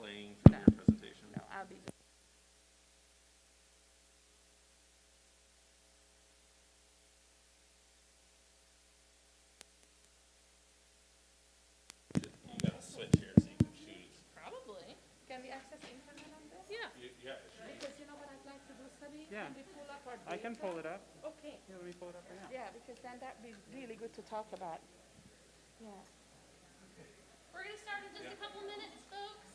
playing for No. your presentation? No, I'll be. You gotta switch here so you can choose. Probably. Can we access the internet on this? Yeah. Yeah, it should be. Because you know what I'd like to do, Sabi? Yeah. Can we pull up our I can data? pull it up. Okay. Yeah, let me pull it up right now. Yeah, because then that'd be really good to talk about. Yeah. We're going to start in just a couple minutes, folks.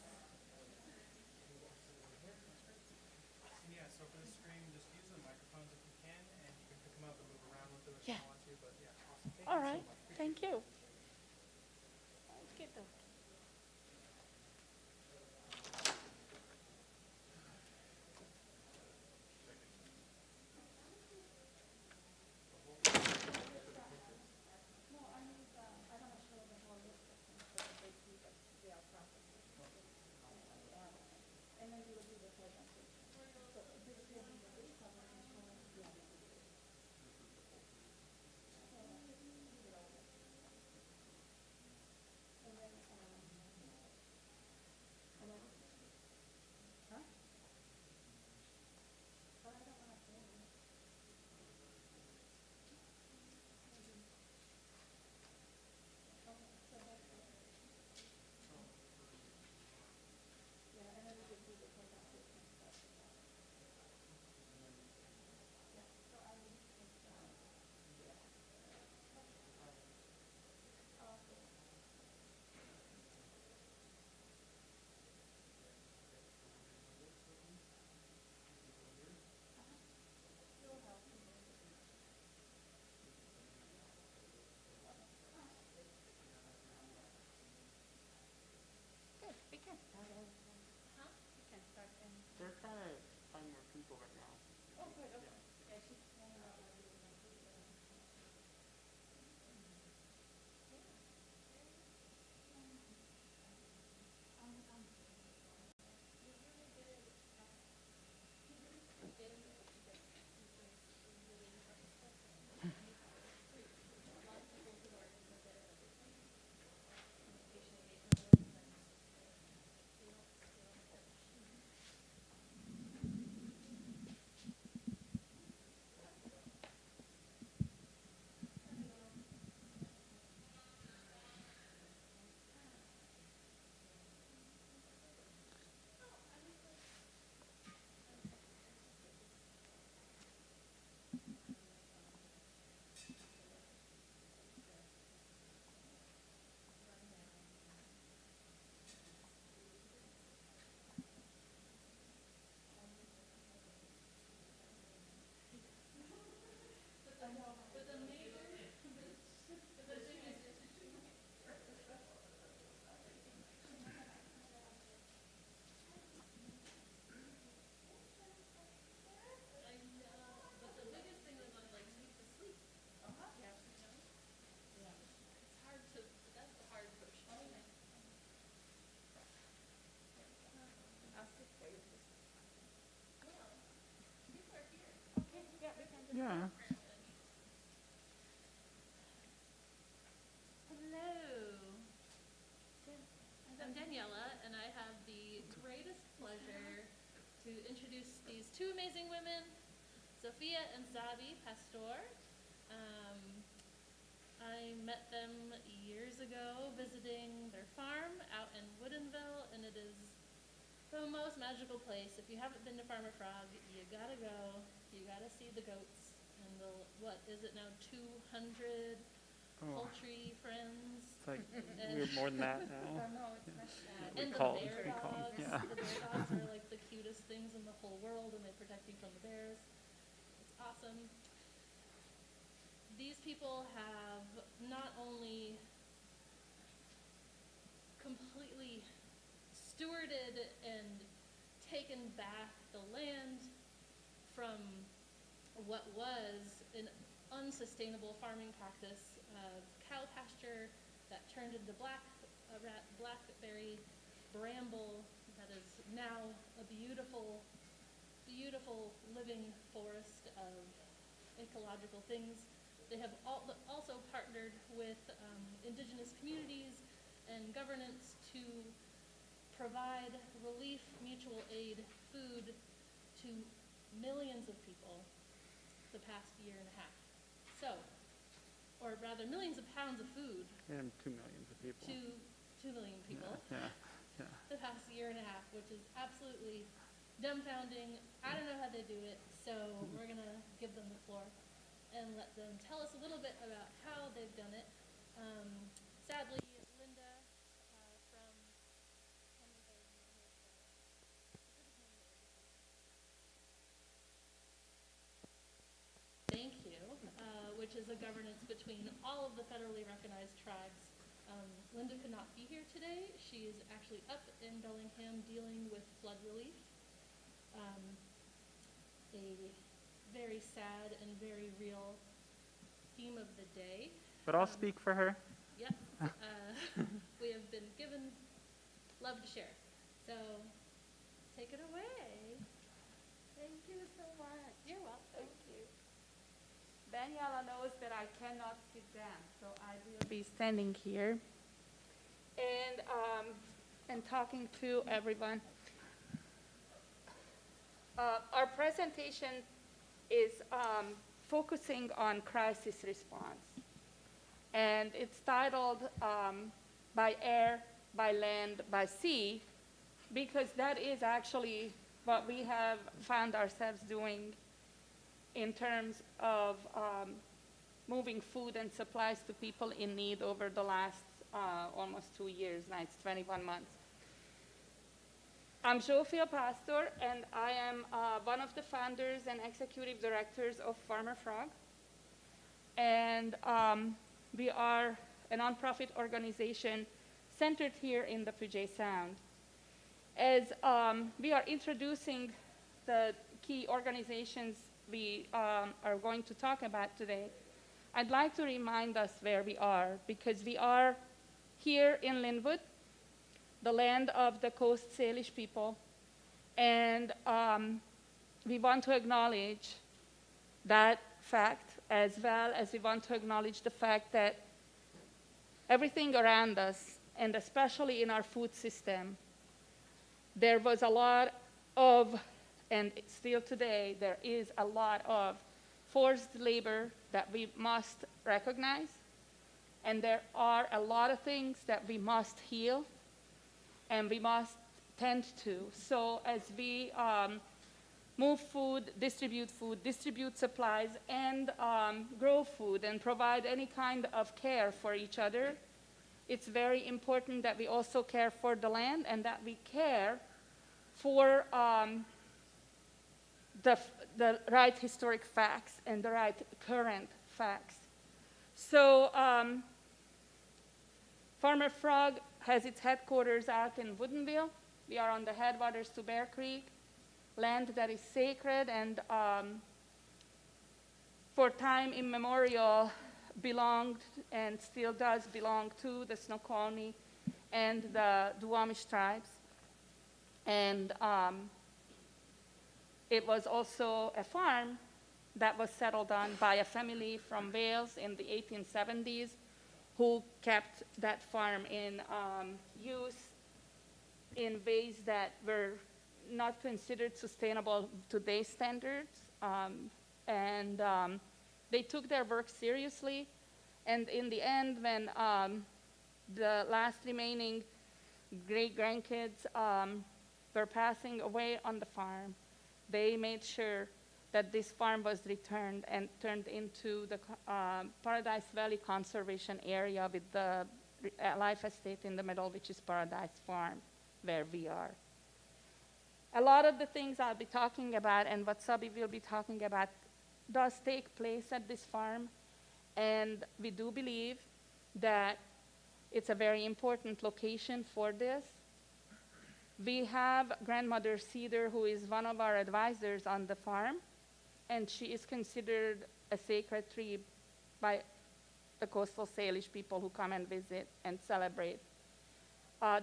Yeah, so for the stream, just use the microphones if you can, and you can pick them up and move around with them if Yeah. you want to, but yeah, awesome. Thank All you right. so much. Thank you. Okay, though. Good. We can start. Huh? We can start. They're trying to find more people right now. Oh, good. Okay. Yeah, she's But the biggest thing is I'd like sleep to sleep. Yeah. It's hard to, that's the hard push. I'll sit for you. Well, people are here. Okay. Yeah, we can just. Yeah. Hello. I'm Daniela, and I have the greatest pleasure to introduce these two amazing women, Sophia and Zabi Pastor. I met them years ago visiting their farm out in Woodinville, and it is the most magical place. If you haven't been to Farmer Frog, you gotta go. You gotta see the goats and the, what is it now, 200 Oh, poultry friends. it's like we're more than that now. Oh, no, it's not that. We And the call- bear we call 'em, dogs. yeah. The bear dogs are like the cutest things in the whole world, and they protect you from the bears. It's awesome. These people have not only completely stewarded and taken back the land from what was an unsustainable farming practice of cow pasture that turned into blackberry bramble that is now a beautiful, beautiful living forest of ecological things. They have also partnered with indigenous communities and governance to provide relief, mutual aid, food to millions of people the past year and a half. So, or rather millions of pounds of food And 2 million people. to 2 million people Yeah, yeah. the past year and a half, which is absolutely dumbfounding. I don't know how they do it, so we're gonna give them the floor and let them tell us a little bit about how they've done it. Sadly, Linda from Thank you, which is a governance between all of the federally recognized tribes. Linda could not be here today. She is actually up in Bellingham dealing with flood relief. A very sad and very real theme of the day. But I'll speak for her. Yep. We have been given love to share. So take it away. Thank you so much. You're welcome. Thank you. Daniela knows that I cannot sit down, so I will be standing here and talking to everyone. Our presentation is focusing on crisis response, and it's titled By Air, by Land, by Sea, because that is actually what we have found ourselves doing in terms of moving food and supplies to people in need over the last almost 2 years. Now it's 21 months. I'm Zsófia Pastor, and I am one of the founders and executive directors of Farmer Frog. And we are a nonprofit organization centered here in the Puget Sound. As we are introducing the key organizations we are going to talk about today, I'd like to remind us where we are, because we are here in Linwood, the land of the Coast Salish people, and we want to acknowledge that fact, as well as we want to acknowledge the fact that everything around us, and especially in our food system, there was a lot of, and still today, there is a lot of forced labor that we must recognize, and there are a lot of things that we must heal, and we must tend to. So as we move food, distribute supplies, and grow food, and provide any kind of care for each other, it's very important that we also care for the land, and that we care for the right historic facts and the right current facts. So Farmer Frog has its headquarters out in Woodinville. We are on the headwaters to Bear Creek, land that is sacred and for time immemorial belonged and still does belong to the Snoqualmie and the Duwamish tribes. And it was also a farm that was settled on by a family from Wales in the 1870s who kept that farm in use in ways that were not considered sustainable today's standards. They took their work seriously. And in the end, when the last remaining great-grandkids were passing away on the farm, they made sure that this farm was returned and turned into the Paradise Valley Conservation Area with the life estate in the middle, which is Paradise Farm, where we are. A lot of the things I'll be talking about and what Sabi will be talking about does take place at this farm, and we do believe that it's a very important location for this. We have Grandmother Cedar, who is one of our advisors on the farm, and she is considered a sacred tree by the Coastal Salish people who come and visit and celebrate.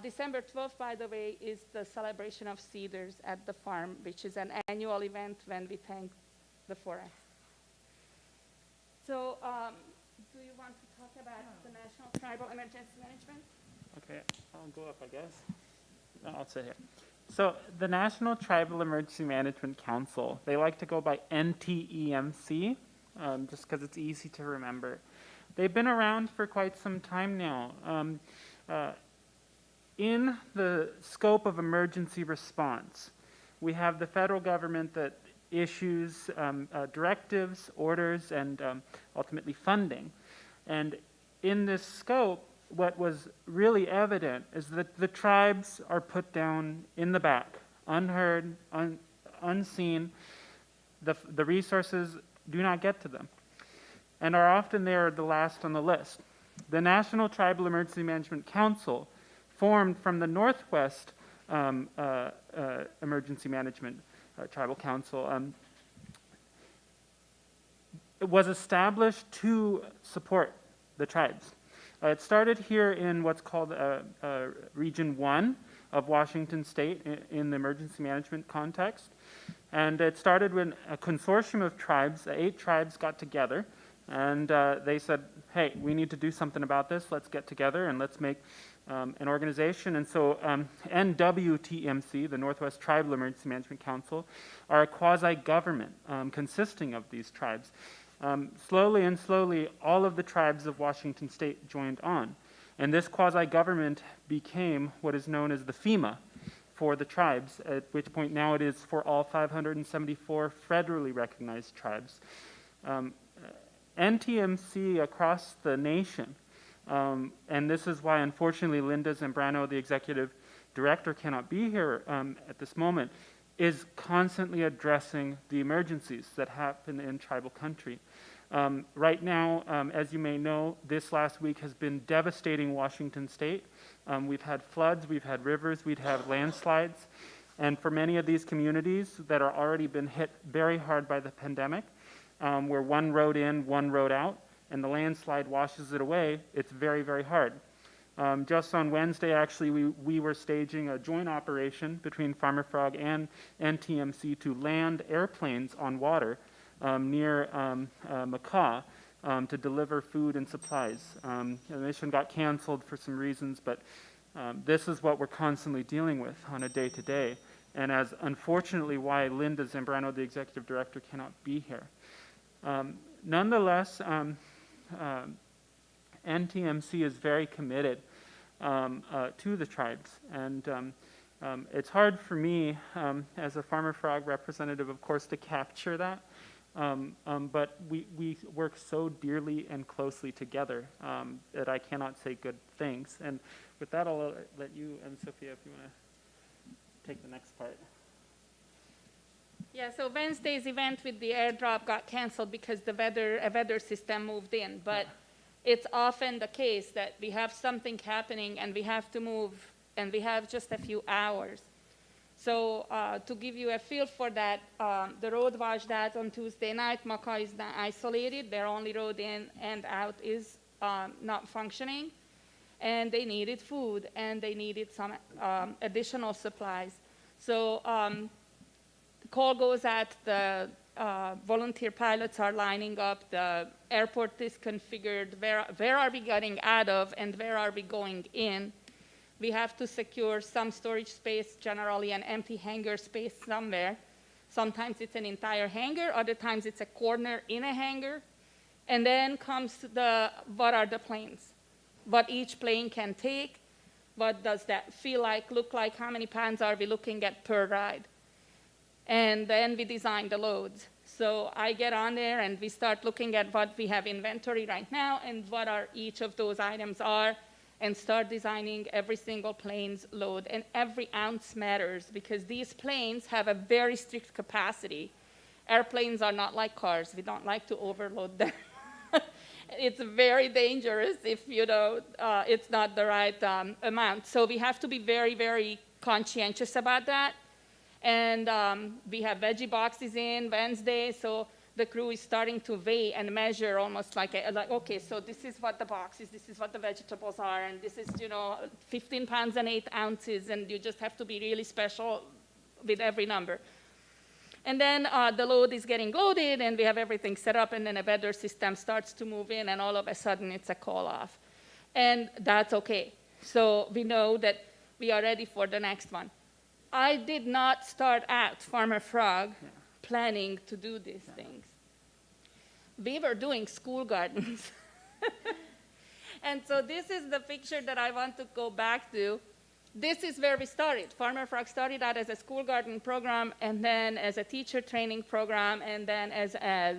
December 12th, by the way, is the celebration of cedars at the farm, which is an annual event when we thank the forest. So, do you want to talk about the National Tribal Emergency Management? Okay, I'll go up, I guess. I'll sit here. So the National Tribal Emergency Management Council, they like to go by NTEMC, just because it's easy to remember. They've been around for quite some time now. In the scope of emergency response, we have the federal government that issues directives, orders, and ultimately funding. And in this scope, what was really evident is that the tribes are put down in the back, unheard, unseen. The resources do not get to them, and are often there the last on the list. The National Tribal Emergency Management Council, formed from the Northwest Emergency Management Tribal Council, it was established to support the tribes. It started here in what's called Region 1 of Washington State in the emergency management context. And it started when a consortium of tribes, 8 tribes got together, and they said, hey, we need to do something about this. Let's get together and let's make an organization. And so NWTMC, the Northwest Tribal Emergency Management Council, are a quasi-government consisting of these tribes. Slowly, all of the tribes of Washington State joined on. And this quasi-government became what is known as the FEMA for the tribes, at which point now it is for all 574 federally recognized tribes. NTMC across the nation, and this is why unfortunately Linda Zambrano, the executive director, cannot be here at this moment, is constantly addressing the emergencies that happen in tribal country. Right now, as you may know, this last week has been devastating Washington State. We've had floods, we've had rivers, we've had landslides, and for many of these communities that are already been hit very hard by the pandemic, where one road in, one road out, and the landslide washes it away, it's very, very hard. Just on Wednesday, actually, we were staging a joint operation between Farmer Frog and NTMC to land airplanes on water near Makah to deliver food and supplies. The mission got canceled for some reasons, but this is what we're constantly dealing with on a day-to-day, and as unfortunately why Linda Zambrano, the executive director, cannot be here. Nonetheless, NTMC is very committed to the tribes, and it's hard for me as a Farmer Frog representative, of course, to capture that, but we work so dearly and closely together that I cannot say good things. And with that, I'll let you and Sophia, if you want to take the next part. Yeah, so Wednesday's event with the airdrop got canceled because a weather system moved in, but it's often the case that we have something happening and we have to move and we have just a few hours. So to give you a feel for that, the road washed out on Tuesday night. Makah is now isolated. Their only road in and out is not functioning. And they needed food and they needed some additional supplies. So the call goes out, the volunteer pilots are lining up, the airport is configured, where are we getting out of and where are we going in? We have to secure some storage space, generally an empty hangar space somewhere. Sometimes it's an entire hangar, other times it's a corner in a hangar. And then comes what are the planes? What each plane can take, what does that feel like, look like, how many pounds are we looking at per ride? And then we design the loads. So I get on there and we start looking at what we have inventory right now and what each of those items are, and start designing every single plane's load. And every ounce matters because these planes have a very strict capacity. Airplanes are not like cars. We don't like to overload them. It's very dangerous if it's not the right amount. So we have to be very, very conscientious about that. And we have veggie boxes in Wednesday, so the crew is starting to weigh and measure almost like okay, so this is what the box is, this is what the vegetables are, and this is, 15 pounds and 8 ounces, and you just have to be really special with every number. And then the load is getting loaded, and we have everything set up, and then a weather system starts to move in, and all of a sudden it's a call off. And that's okay. So we know that we are ready for the next one. I did not start out Farmer Frog planning to do these things. We were doing school gardens. And so this is the picture that I want to go back to. This is where we started. Farmer Frog started out as a school garden program, and then as a teacher training program, and then as a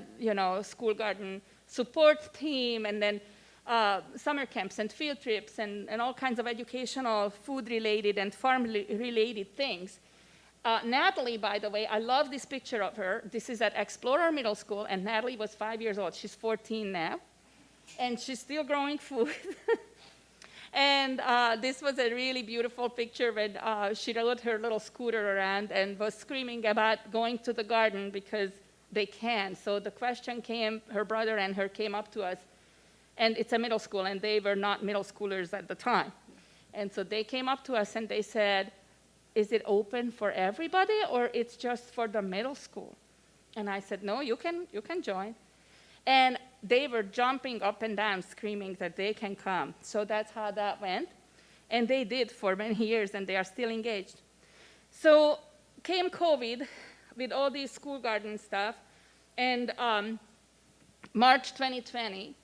school garden support team, and then summer camps and field trips and all kinds of educational, food-related and farm-related things. Natalie, by the way, I love this picture of her. This is at Explorer Middle School, and Natalie was 5 years old. She's 14 now, and she's still growing food. And this was a really beautiful picture when she rode her little scooter around and was screaming about going to the garden because they can. So the question came, her brother and her came up to us, and it's a middle school, and they were not middle schoolers at the time. And so they came up to us and they said, is it open for everybody or it's just for the middle school? And I said, no, you can join. And they were jumping up and down, screaming that they can come. So that's how that went. And they did for many years, and they are still engaged. So came COVID with all these school garden stuff, and March 2020,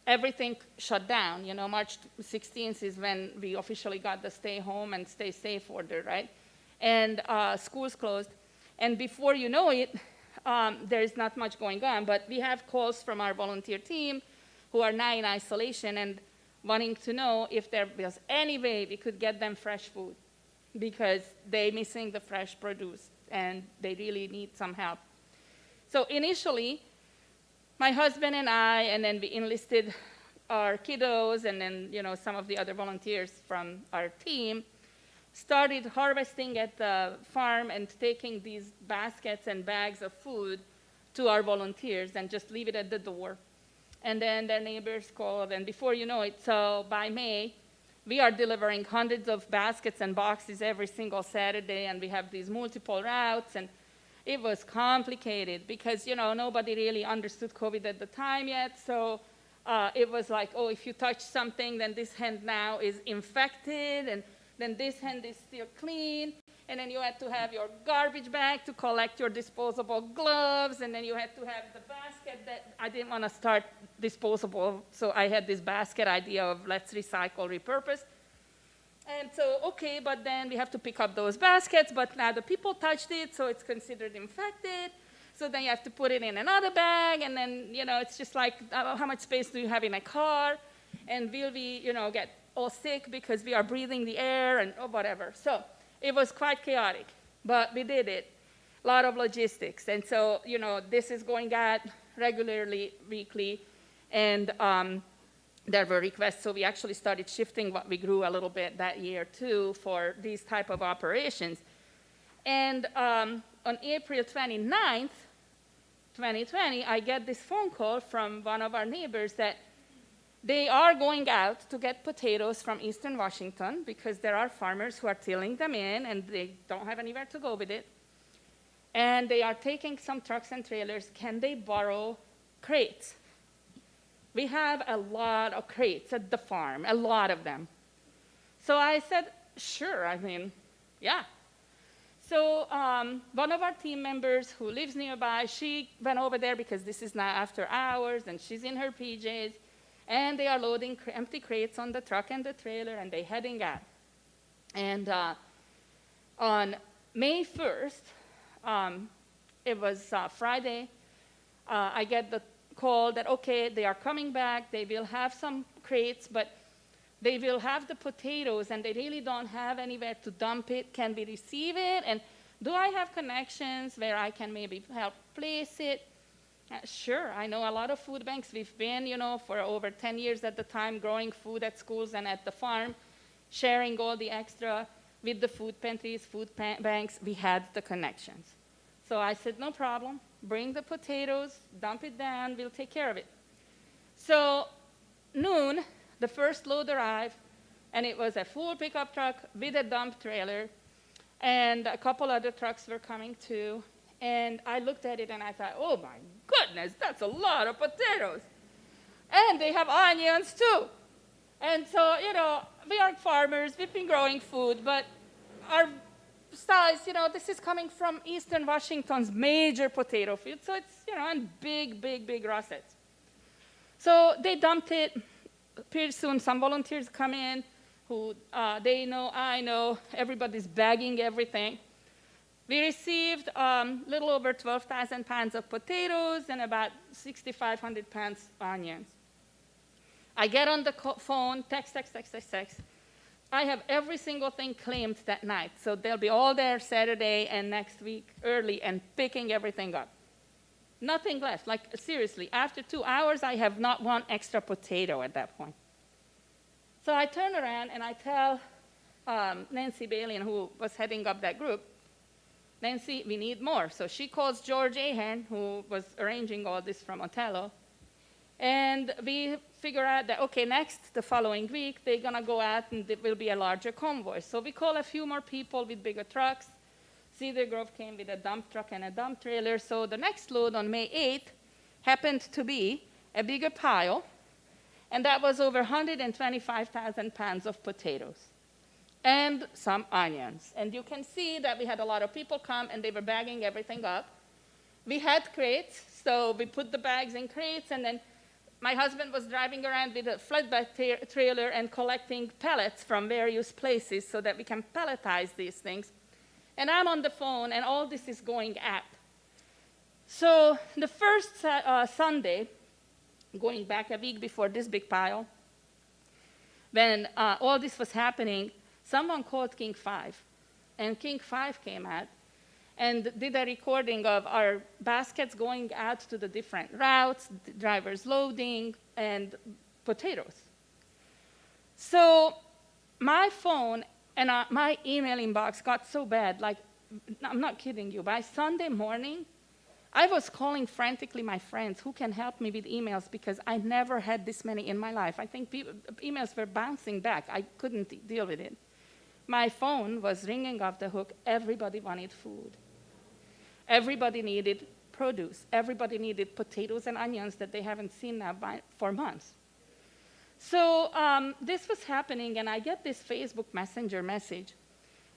everything shut down. March 16th is when we officially got the stay home and stay safe order, right? And schools closed. And before you know it, there is not much going on, but we have calls from our volunteer team who are now in isolation and wanting to know if there was any way we could get them fresh food because they're missing the fresh produce and they really need some help. So initially, my husband and I, and then we enlisted our kiddos and then some of the other volunteers from our team, started harvesting at the farm and taking these baskets and bags of food to our volunteers and just leave it at the door. And then their neighbors called, and before you know it, so by May, we are delivering hundreds of baskets and boxes every single Saturday, and we have these multiple routes, and it was complicated because, nobody really understood COVID at the time yet, so it was like, oh, if you touch something, then this hand now is infected, and then this hand is still clean, and then you had to have your garbage bag to collect your disposable gloves, and then you had to have the basket that I didn't want to start disposable, so I had this basket idea of let's recycle, repurpose. And so, okay, but then we have to pick up those baskets, but now the people touched it, so it's considered infected. So then you have to put it in another bag, and then, it's just like, how much space do you have in a car? And will we, get all sick because we are breathing the air and whatever. So it was quite chaotic, but we did it. A lot of logistics. And so, this is going out regularly, weekly, and there were requests, so we actually started shifting what we grew a little bit that year too for these type of operations. And on April 29th, 2020, I get this phone call from one of our neighbors that they are going out to get potatoes from Eastern Washington because there are farmers who are tilling them in and they don't have anywhere to go with it. And they are taking some trucks and trailers. Can they borrow crates? We have a lot of crates at the farm, a lot of them. So I said, sure, yeah. So one of our team members who lives nearby, she went over there because this is now after hours, and she's in her PJs, and they are loading empty crates on the truck and the trailer, and they're heading out. And on May 1st, it was Friday, I get the call that, okay, they are coming back, they will have some crates, but they will have the potatoes, and they really don't have anywhere to dump it. Can we receive it? And do I have connections where I can maybe help place it? Sure, I know a lot of food banks. We've been, for over 10 years at the time, growing food at schools and at the farm, sharing all the extra with the food pantries, banks. We had the connections. So I said, no problem. Bring the potatoes, dump it down, we'll take care of it. So noon, the first load arrived, and it was a full pickup truck with a dump trailer, and a couple other trucks were coming too. And I looked at it and I thought, oh my goodness, that's a lot of potatoes. And they have onions too. And so, we are farmers, we've been growing food, but our size, this is coming from Eastern Washington's major potato field, so it's, in big, big, big russets. So they dumped it. Pretty soon, some volunteers come in who they know, I know, everybody's bagging everything. We received little over 12,000 pounds of potatoes and about 6,500 pounds onions. I get on the phone, text. I have every single thing claimed that night, so they'll be all there Saturday and next week early and picking everything up. Nothing left. Like, seriously, after 2 hours, I have not one extra potato at that point. So I turn around and I tell Nancy Balian, who was heading up that group, Nancy, we need more. So she calls George Ahern, who was arranging all this from Otello, and we figure out that, okay, the following week, they're going to go out and it will be a larger convoy. So we call a few more people with bigger trucks. Cedar Grove came with a dump truck and a dump trailer. So the next load on May 8th happened to be a bigger pile, and that was over 125,000 pounds of potatoes and some onions. And you can see that we had a lot of people come, and they were bagging everything up. We had crates, so we put the bags in crates, and then my husband was driving around with a flatbed trailer and collecting pellets from various places so that we can pelletize these things. And I'm on the phone, and all this is going out. So the first Sunday, going back a week before this big pile, when all this was happening, someone called King 5. And King 5 came out and did a recording of our baskets going out to the different routes, the drivers loading, and potatoes. So my phone and my email inbox got so bad, like, I'm not kidding you, by Sunday morning, I was calling frantically my friends who can help me with emails because I never had this many in my life. I think emails were bouncing back. I couldn't deal with it. My phone was ringing off the hook. Everybody wanted food. Everybody needed produce. Everybody needed potatoes and onions that they haven't seen now for months. So this was happening, and I get this Facebook Messenger message,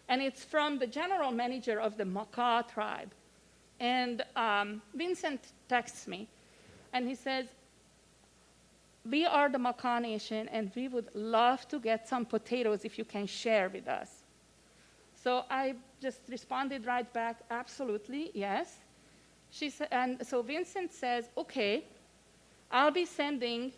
and it's from the general manager of the Makah tribe. And Vincent texts me, and he says, we are the Makah Nation, and we would love to get some potatoes if you can share with us. So I just responded right back, absolutely, yes. And so Vincent says, okay, I'll be sending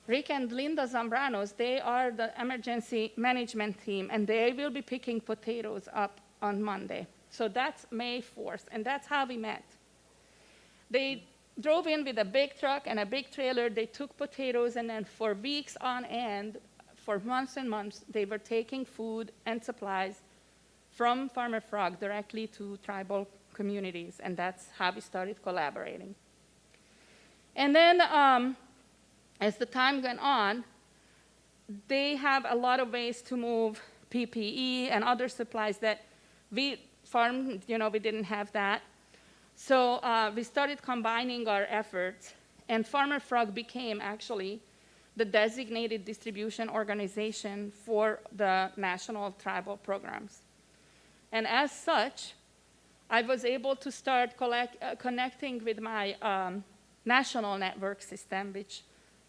Rick and Linda Zambranos. They are the emergency management team, and they will be picking potatoes up on Monday. So that's May 4th, and that's how we met. They drove in with a big truck and a big trailer. They took potatoes, and then for weeks on end, for months and months, they were taking food and supplies from Farmer Frog directly to tribal communities, and that's how we started collaborating. And then as the time went on, they have a lot of ways to move PPE and other supplies that we farm, we didn't have that. So we started combining our efforts, and Farmer Frog became actually the designated distribution organization for the national tribal programs. And as such, I was able to start connecting with my national network system, which,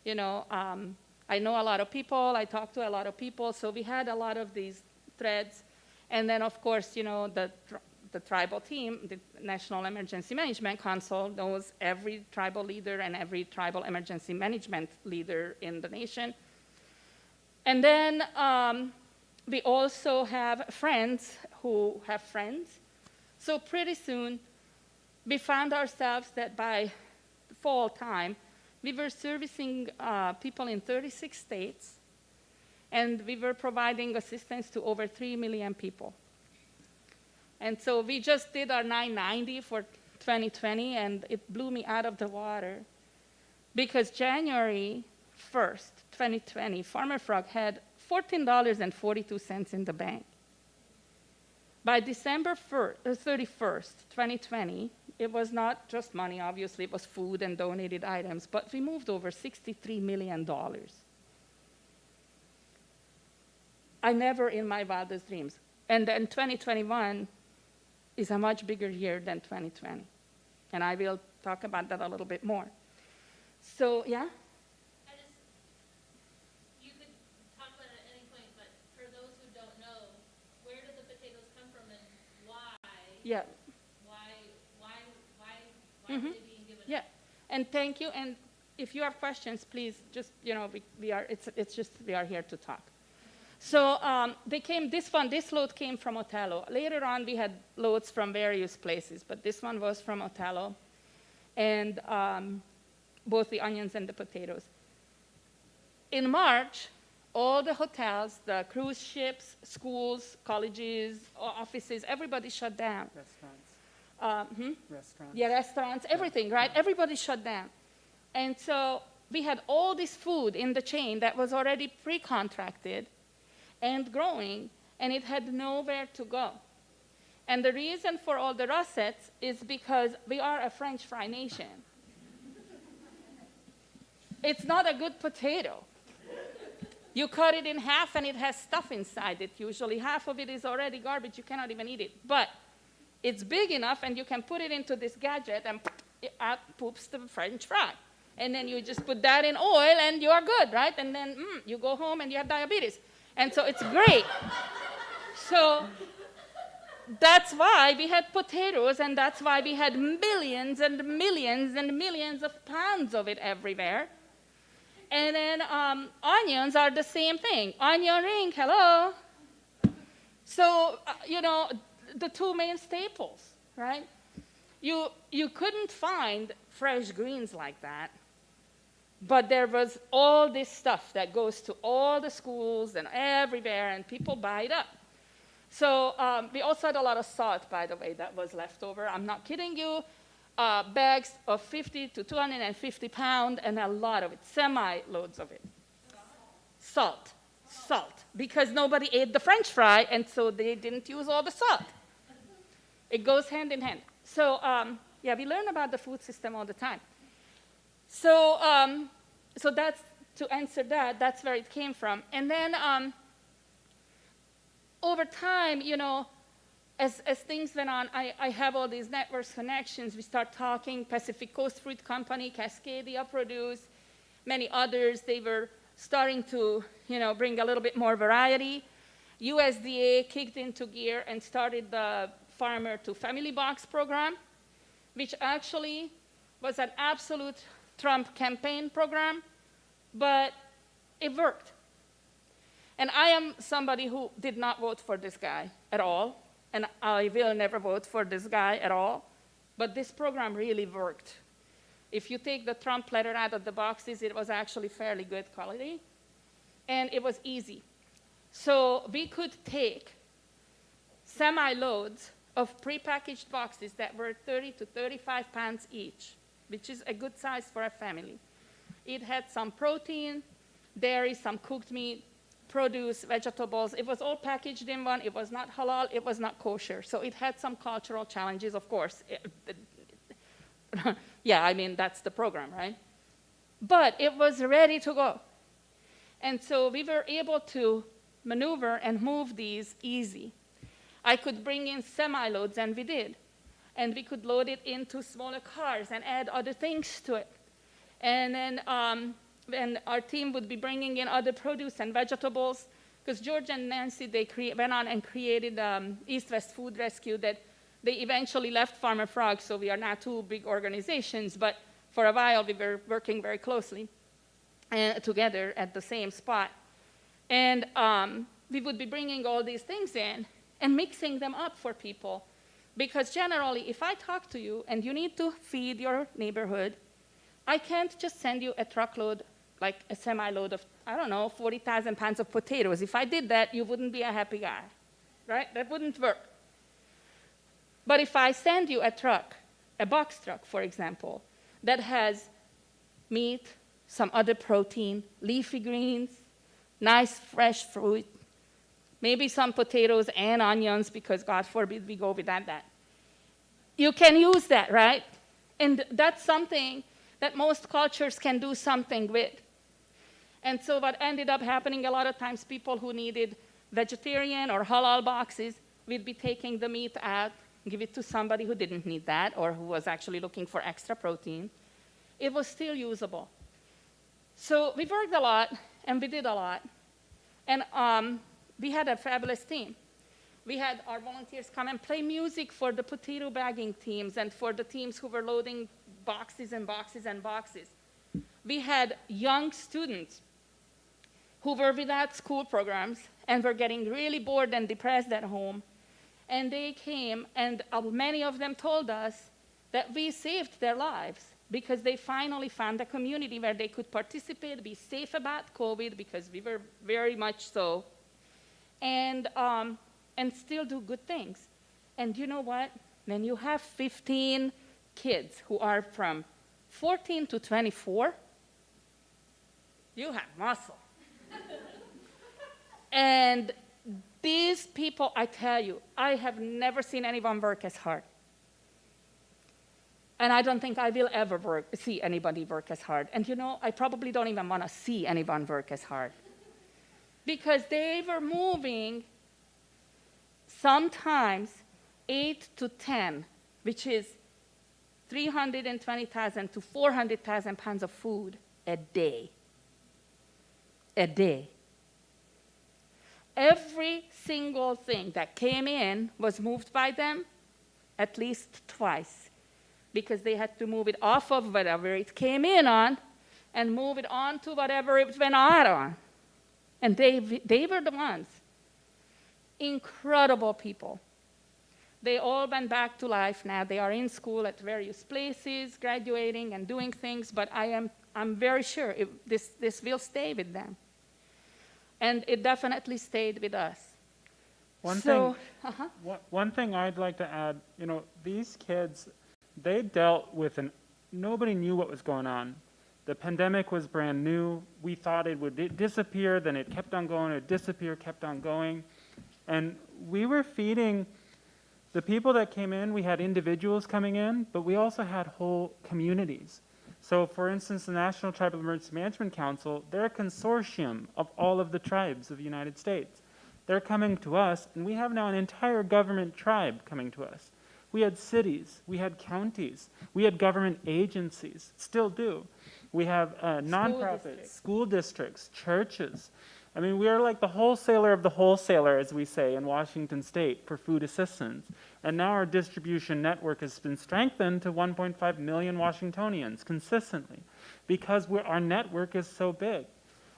I know a lot of people, I talk to a lot of people, so we had a lot of these threads. And then, of course, the tribal team, the National Emergency Management Council, knows every tribal leader and every tribal emergency management leader in the nation. And then we also have friends who have friends. So pretty soon, we found ourselves that by fall time, we were servicing people in 36 states, and we were providing assistance to over 3 million people. And so we just did our 990 for 2020, and it blew me out of the water because January 1st, 2020, Farmer Frog had $14.42 in the bank. By December 31st, 2020, it was not just money, obviously, it was food and donated items, but we moved over $63 million. I never in my wildest dreams. And then 2021 is a much bigger year than 2020. And I will talk about that a little bit more. So, yeah? You could talk about it at any point, but for those who don't know, where did the potatoes come from and why? Yeah. Why Mhm. are they being given? Yeah, and thank you. And if you have questions, please just, we are here to talk. So this load came from Otello. Later on, we had loads from various places, but this one was from Otello, and both the onions and the potatoes. In March, all the hotels, the cruise ships, schools, colleges, offices, everybody shut down. Restaurants. Restaurants. Yeah, restaurants, everything, right? Everybody shut down. And so we had all this food in the chain that was already pre-contracted and growing, and it had nowhere to go. And the reason for all the russets is because we are a French fry nation. It's not a good potato. You cut it in half, and it has stuff inside it. Usually half of it is already garbage. You cannot even eat it. But it's big enough, and you can put it into this gadget, and out poops the French fry. And then you just put that in oil, and you are good, right? And then you go home, and you have diabetes. And so it's great. So that's why we had potatoes, and that's why we had millions and millions and millions of pounds of it everywhere. And then onions are the same thing. Onion ring, hello. So, the two main staples, right? You couldn't find fresh greens like that, but there was all this stuff that goes to all the schools and everywhere, and people buy it up. So we also had a lot of salt, by the way, that was left over. I'm not kidding you. Bags of 50 to 250 pounds, and a lot of it, semi-loads of it. Salt, because nobody ate the French fry, and so they didn't use all the salt. It goes hand in hand. So, we learn about the food system all the time. So, so that's, to answer that, that's where it came from. And then, over time, as things went on, I have all these networks connections. We start talking, Pacific Coast Fruit Company, Cascadia Produce, many others. They were starting to, bring a little bit more variety. USDA kicked into gear and started the Farmer to Family Box program, which actually was an absolute Trump campaign program, but it worked. And I am somebody who did not vote for this guy at all, and I will never vote for this guy at all, but this program really worked. If you take the Trump letter out of the boxes, it was actually fairly good quality, and it was easy. So we could take semi-loads of prepackaged boxes that were 30 to 35 pounds each, which is a good size for a family. It had some protein, dairy, some cooked meat, produce, vegetables. It was all packaged in one. It was not halal. It was not kosher. So it had some cultural challenges, of course. That's the program, right? But it was ready to go. And so we were able to maneuver and move these easy. I could bring in semi-loads, and we did. And we could load it into smaller cars and add other things to it. And then our team would be bringing in other produce and vegetables, because George and Nancy, they went on and created East West Food Rescue that they eventually left Farmer Frog, so we are now two big organizations, but for a while we were working very closely together at the same spot. And we would be bringing all these things in and mixing them up for people. Because generally, if I talk to you and you need to feed your neighborhood, I can't just send you a truckload, like a semi-load of, 40,000 pounds of potatoes. If I did that, you wouldn't be a happy guy, right? That wouldn't work. But if I send you a truck, a box truck, for example, that has meat, some other protein, leafy greens, nice fresh fruit, maybe some potatoes and onions, because God forbid we go without that. You can use that, right? And that's something that most cultures can do something with. And so what ended up happening, a lot of times people who needed vegetarian or halal boxes, we'd be taking the meat out, give it to somebody who didn't need that or who was actually looking for extra protein. It was still usable. So we worked a lot, and we did a lot. And we had a fabulous team. We had our volunteers come and play music for the potato bagging teams and for the teams who were loading boxes and boxes and boxes. We had young students who were without school programs and were getting really bored and depressed at home. And they came, and many of them told us that we saved their lives because they finally found a community where they could participate, be safe about COVID, because we were very much so, and still do good things. And you know what? When you have 15 kids who are from 14 to 24, you have muscle. And these people, I tell you, I have never seen anyone work as hard. And I don't think I will ever see anybody work as hard. And you know, I probably don't even want to see anyone work as hard. Because they were moving sometimes 8 to 10, which is 320,000 to 400,000 pounds of food a day. A day. Every single thing that came in was moved by them at least twice, because they had to move it off of whatever it came in on and move it on to whatever it went out on. And they were the ones. Incredible people. They all went back to life now. They are in school at various places, graduating and doing things, but I'm very sure this will stay with them. And it definitely stayed with us. One thing I'd like to add, you know, these kids, they dealt with nobody knew what was going on. The pandemic was brand new. We thought it would disappear, then it kept on going, it disappeared, kept on going. And we were feeding the people that came in. We had individuals coming in, but we also had whole communities. So for instance, the National Tribal Emergency Management Council, they're a consortium of all of the tribes of the United States. They're coming to us, and we have now an entire government tribe coming to us. We had cities, we had counties, we had government agencies, still do. We have nonprofits, school districts, churches. I mean, we are like the wholesaler of the wholesaler, as we say in Washington State, for food assistance. And now our distribution network has been strengthened to 1.5 million Washingtonians consistently, because our network is so big.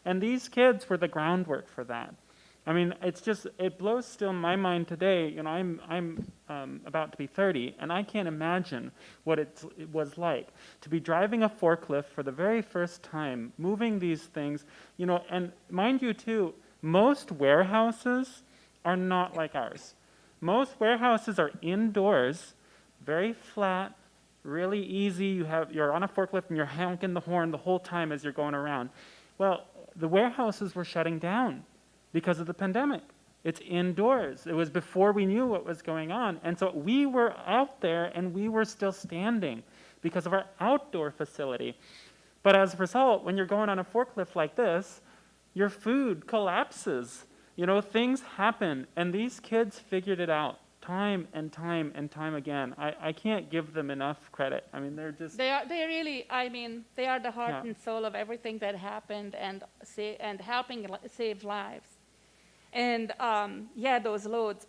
And these kids were the groundwork for that. I mean, it blows still my mind today. You know, I'm about to be 30, and I can't imagine what it was like to be driving a forklift for the very first time, moving these things, you know, and mind you too, most warehouses are not like ours. Most warehouses are indoors, very flat, really easy. You're on a forklift and you're honking the horn the whole time as you're going around. Well, the warehouses were shutting down because of the pandemic. It's indoors. It was before we knew what was going on. And so we were out there and we were still standing because of our outdoor facility. But as a result, when you're going on a forklift like this, your food collapses. You know, things happen. And these kids figured it out time and time and time again. I can't give them enough credit. I mean, they're just... They are the heart and soul of everything that happened and helping save lives. And those loads.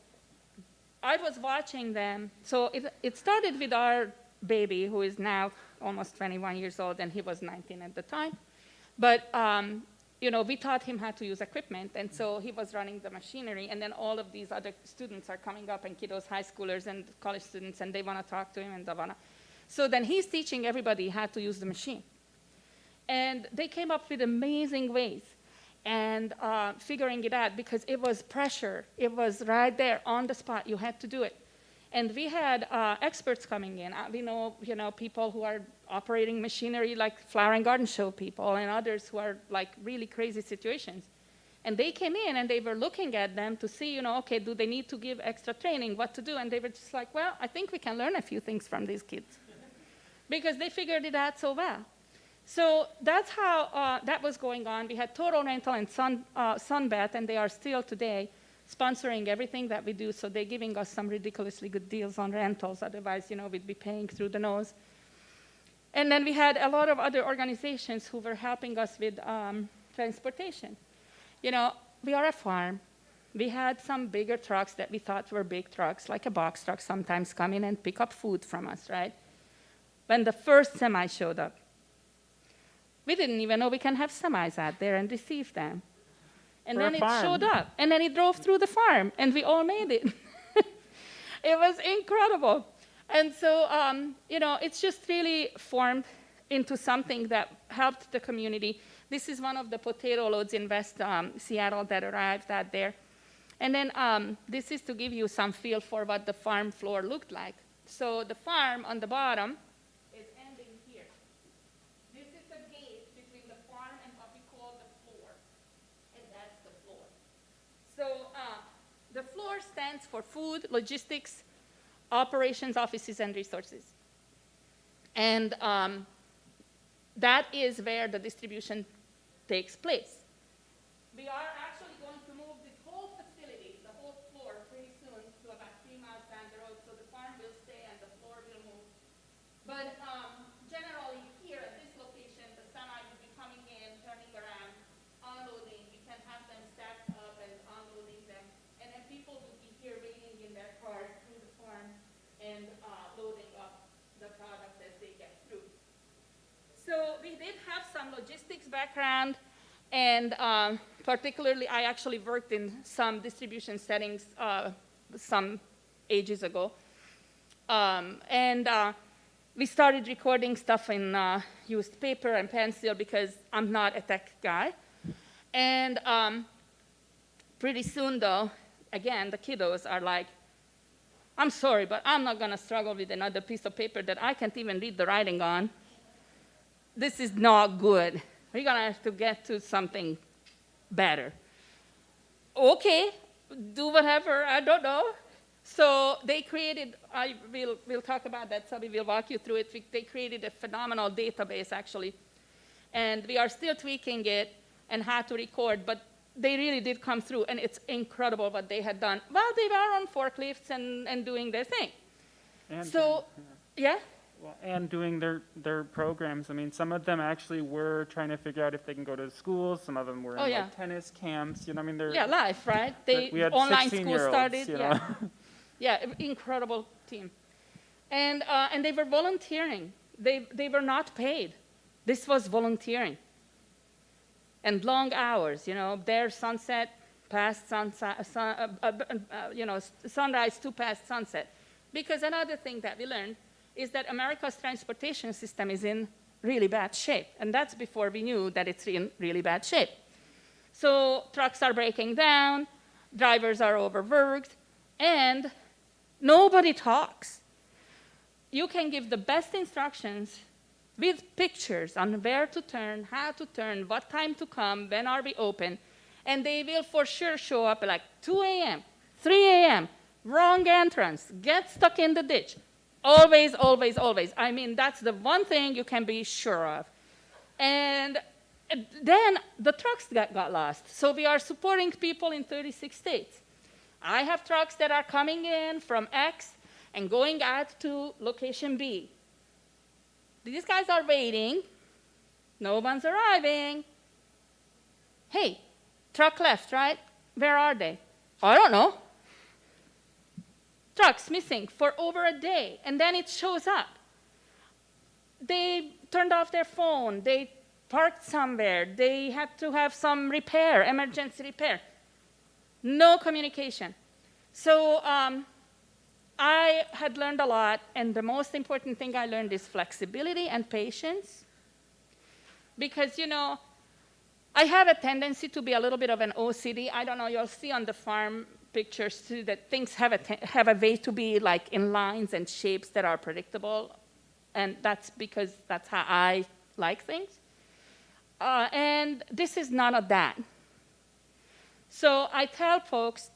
I was watching them. So it started with our baby, who is now almost 21 years old, and he was 19 at the time. But, we taught him how to use equipment, and so he was running the machinery, and then all of these other students are coming up, and kiddos, high schoolers and college students, and they want to talk to him, and they want to. So then he's teaching everybody how to use the machine. And they came up with amazing ways. And figuring it out, because it was pressure. It was right there on the spot. You had to do it. And we had experts coming in. We know, people who are operating machinery like flower and garden show people and others who are like really crazy situations. And they came in and they were looking at them to see, okay, do they need to give extra training, what to do? And they were just like, well, I think we can learn a few things from these kids. Because they figured it out so well. So that's how that was going on. We had Total Rental and Sunbet, and they are still today, sponsoring everything that we do, so they're giving us some ridiculously good deals on rentals. Otherwise, we'd be paying through the nose. And then we had a lot of other organizations who were helping us with transportation. We are a farm. We had some bigger trucks that we thought were big trucks, like a box truck, sometimes come in and pick up food from us, right? When the first semi showed up, we didn't even know we can have semis out there and receive them. And For a then it farm. showed up, and then it drove through the farm, and we all made it. It was incredible. And so, it's just really formed into something that helped the community. This is one of the potato loads in West Seattle that arrived out there. And then this is to give you some feel for what the farm floor looked like. So the farm on the bottom is ending here. This is the gate between the farm and what we call the floor. And that's the floor. So the floor stands for food, logistics, operations, offices, and resources. And that is where the distribution takes place. We are actually going to move this whole facility, the whole floor, pretty soon to about 3 miles down the road, so the farm will stay and the floor will move. But generally here at this location, the semi will be coming in, turning around, unloading. We can have them stacked up and unloading them. And then people will be here waiting in their cars through the farm and loading up the product as they get through. So we did have some logistics background, and particularly I actually worked in some distribution settings some ages ago. And we started recording stuff in used paper and pencil because I'm not a tech guy. And pretty soon, though, again, the kiddos are like, I'm sorry, but I'm not going to struggle with another piece of paper that I can't even read the writing on. This is not good. We're going to have to get to something better. Okay, do whatever, I don't know. So they created, we'll talk about that, so we will walk you through it. They created a phenomenal database, actually. And we are still tweaking it and how to record, but they really did come through, and it's incredible what they had done. Well, they were on forklifts and doing their thing. And So, yeah? Well, and doing their programs. I mean, some of them actually were trying to figure out if they can go to schools. Some of them were in like tennis camps. I mean, they're Yeah, live, right? we had Online school 16-year-olds, started. you Yeah. know. Yeah, incredible team. And they were volunteering. They were not paid. This was volunteering. And long hours, their sunset, past sunset, sunrise to past sunset. Because another thing that we learned is that America's transportation system is in really bad shape. And that's before we knew that it's in really bad shape. So trucks are breaking down, drivers are overworked, and nobody talks. You can give the best instructions with pictures on where to turn, how to turn, what time to come, when are we open, and they will for sure show up like 2 a.m., 3 a.m., wrong entrance, get stuck in the ditch. Always, always, always. I mean, that's the one thing you can be sure of. And then the trucks got lost. So we are supporting people in 36 states. I have trucks that are coming in from X and going out to location B. These guys are waiting. No one's arriving. Hey, truck left, right? Where are they? I don't know. Trucks missing for over a day, and then it shows up. They turned off their phone. They parked somewhere. They had to have some repair, emergency repair. No communication. So I had learned a lot, and the most important thing I learned is flexibility and patience. Because, I have a tendency to be a little bit of an OCD. I don't know, you'll see on the farm pictures too that things have a way to be like in lines and shapes that are predictable. And that's because that's how I like things. And this is none of that. So I tell folks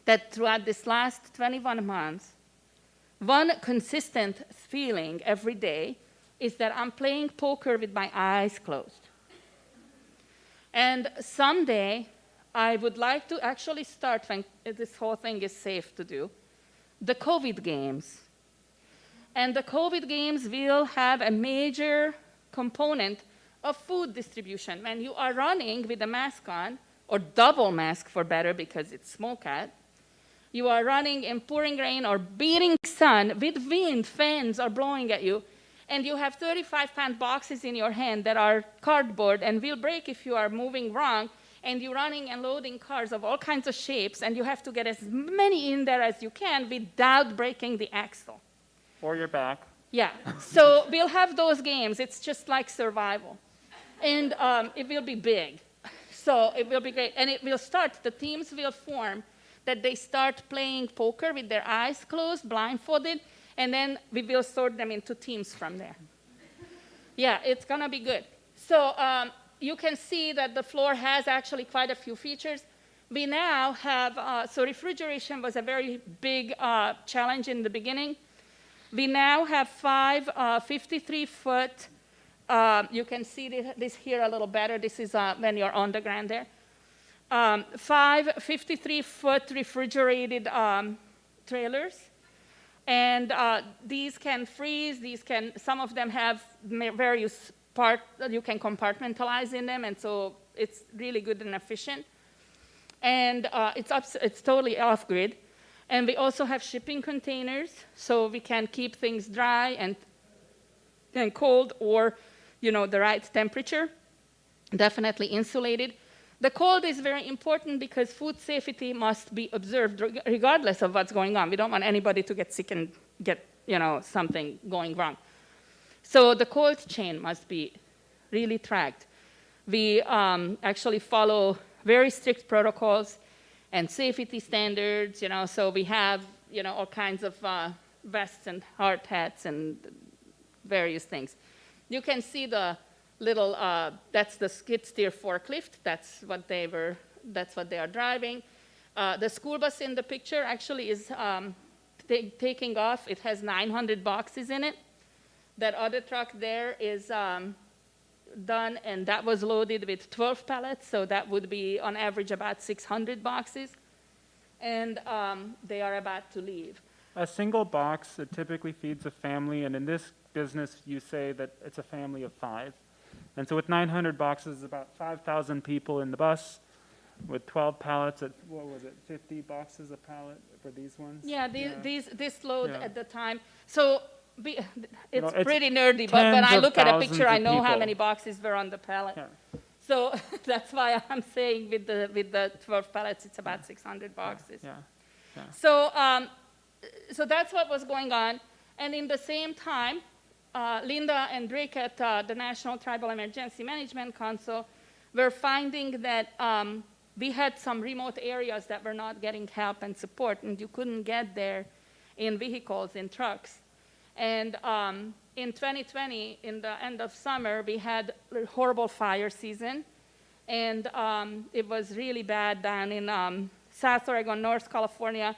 that throughout this last 21 months, one consistent feeling every day is that I'm playing poker with my eyes closed. And someday, I would like to actually start, when this whole thing is safe to do, the COVID games. And the COVID games will have a major component of food distribution. When you are running with a mask on, or double mask for better because it's smoke out, you are running in pouring rain or beating sun with wind, fans are blowing at you, and you have 35-pound boxes in your hand that are cardboard and will break if you are moving wrong, and you're running and loading cars of all kinds of shapes, and you have to get as many in there as you can without breaking the axle. Or your back. Yeah, so we'll have those games. It's just like survival. And it will be big. So it will be great. And it will start, the teams will form that they start playing poker with their eyes closed, blindfolded, and then we will sort them into teams from there. Yeah, it's going to be good. So you can see that the floor has actually quite a few features. We now have, so refrigeration was a very big challenge in the beginning. We now have 5 53-foot, you can see this here a little better. This is when you're on the ground there. 5 53-foot refrigerated trailers. And these can freeze, some of them have various parts that you can compartmentalize in them, and so it's really good and efficient. And it's totally off-grid. And we also have shipping containers, so we can keep things dry and cold, or the right temperature, definitely insulated. The cold is very important because food safety must be observed regardless of what's going on. We don't want anybody to get sick and get something going wrong. So the cold chain must be really tracked. We actually follow very strict protocols and safety standards, so we have all kinds of vests and hard hats and various things. You can see the little, that's the skid steer forklift. That's what they are driving. The school bus in the picture actually is taking off. It has 900 boxes in it. That other truck there is done, and that was loaded with 12 pallets, so that would be on average about 600 boxes. And they are about to leave. A single box, it typically feeds a family, and in this business, you say that it's a family of 5. And so with 900 boxes, about 5,000 people in the bus, with 12 pallets at, 50 boxes a pallet for these ones? Yeah, this load Yeah. at the time. So it's it's pretty nerdy, but when tens I of look at a thousands picture, I of know how people. many boxes were on the pallet. Yeah. So that's why I'm saying with the 12 pallets, it's about 600 boxes. Yeah. So that's what was going on. And in the same time, Linda and Rick at the National Tribal Emergency Management Council were finding that we had some remote areas that were not getting help and support, and you couldn't get there in vehicles, in trucks. And in 2020, in the end of summer, we had a horrible fire season, and it was really bad down in South Oregon, North California.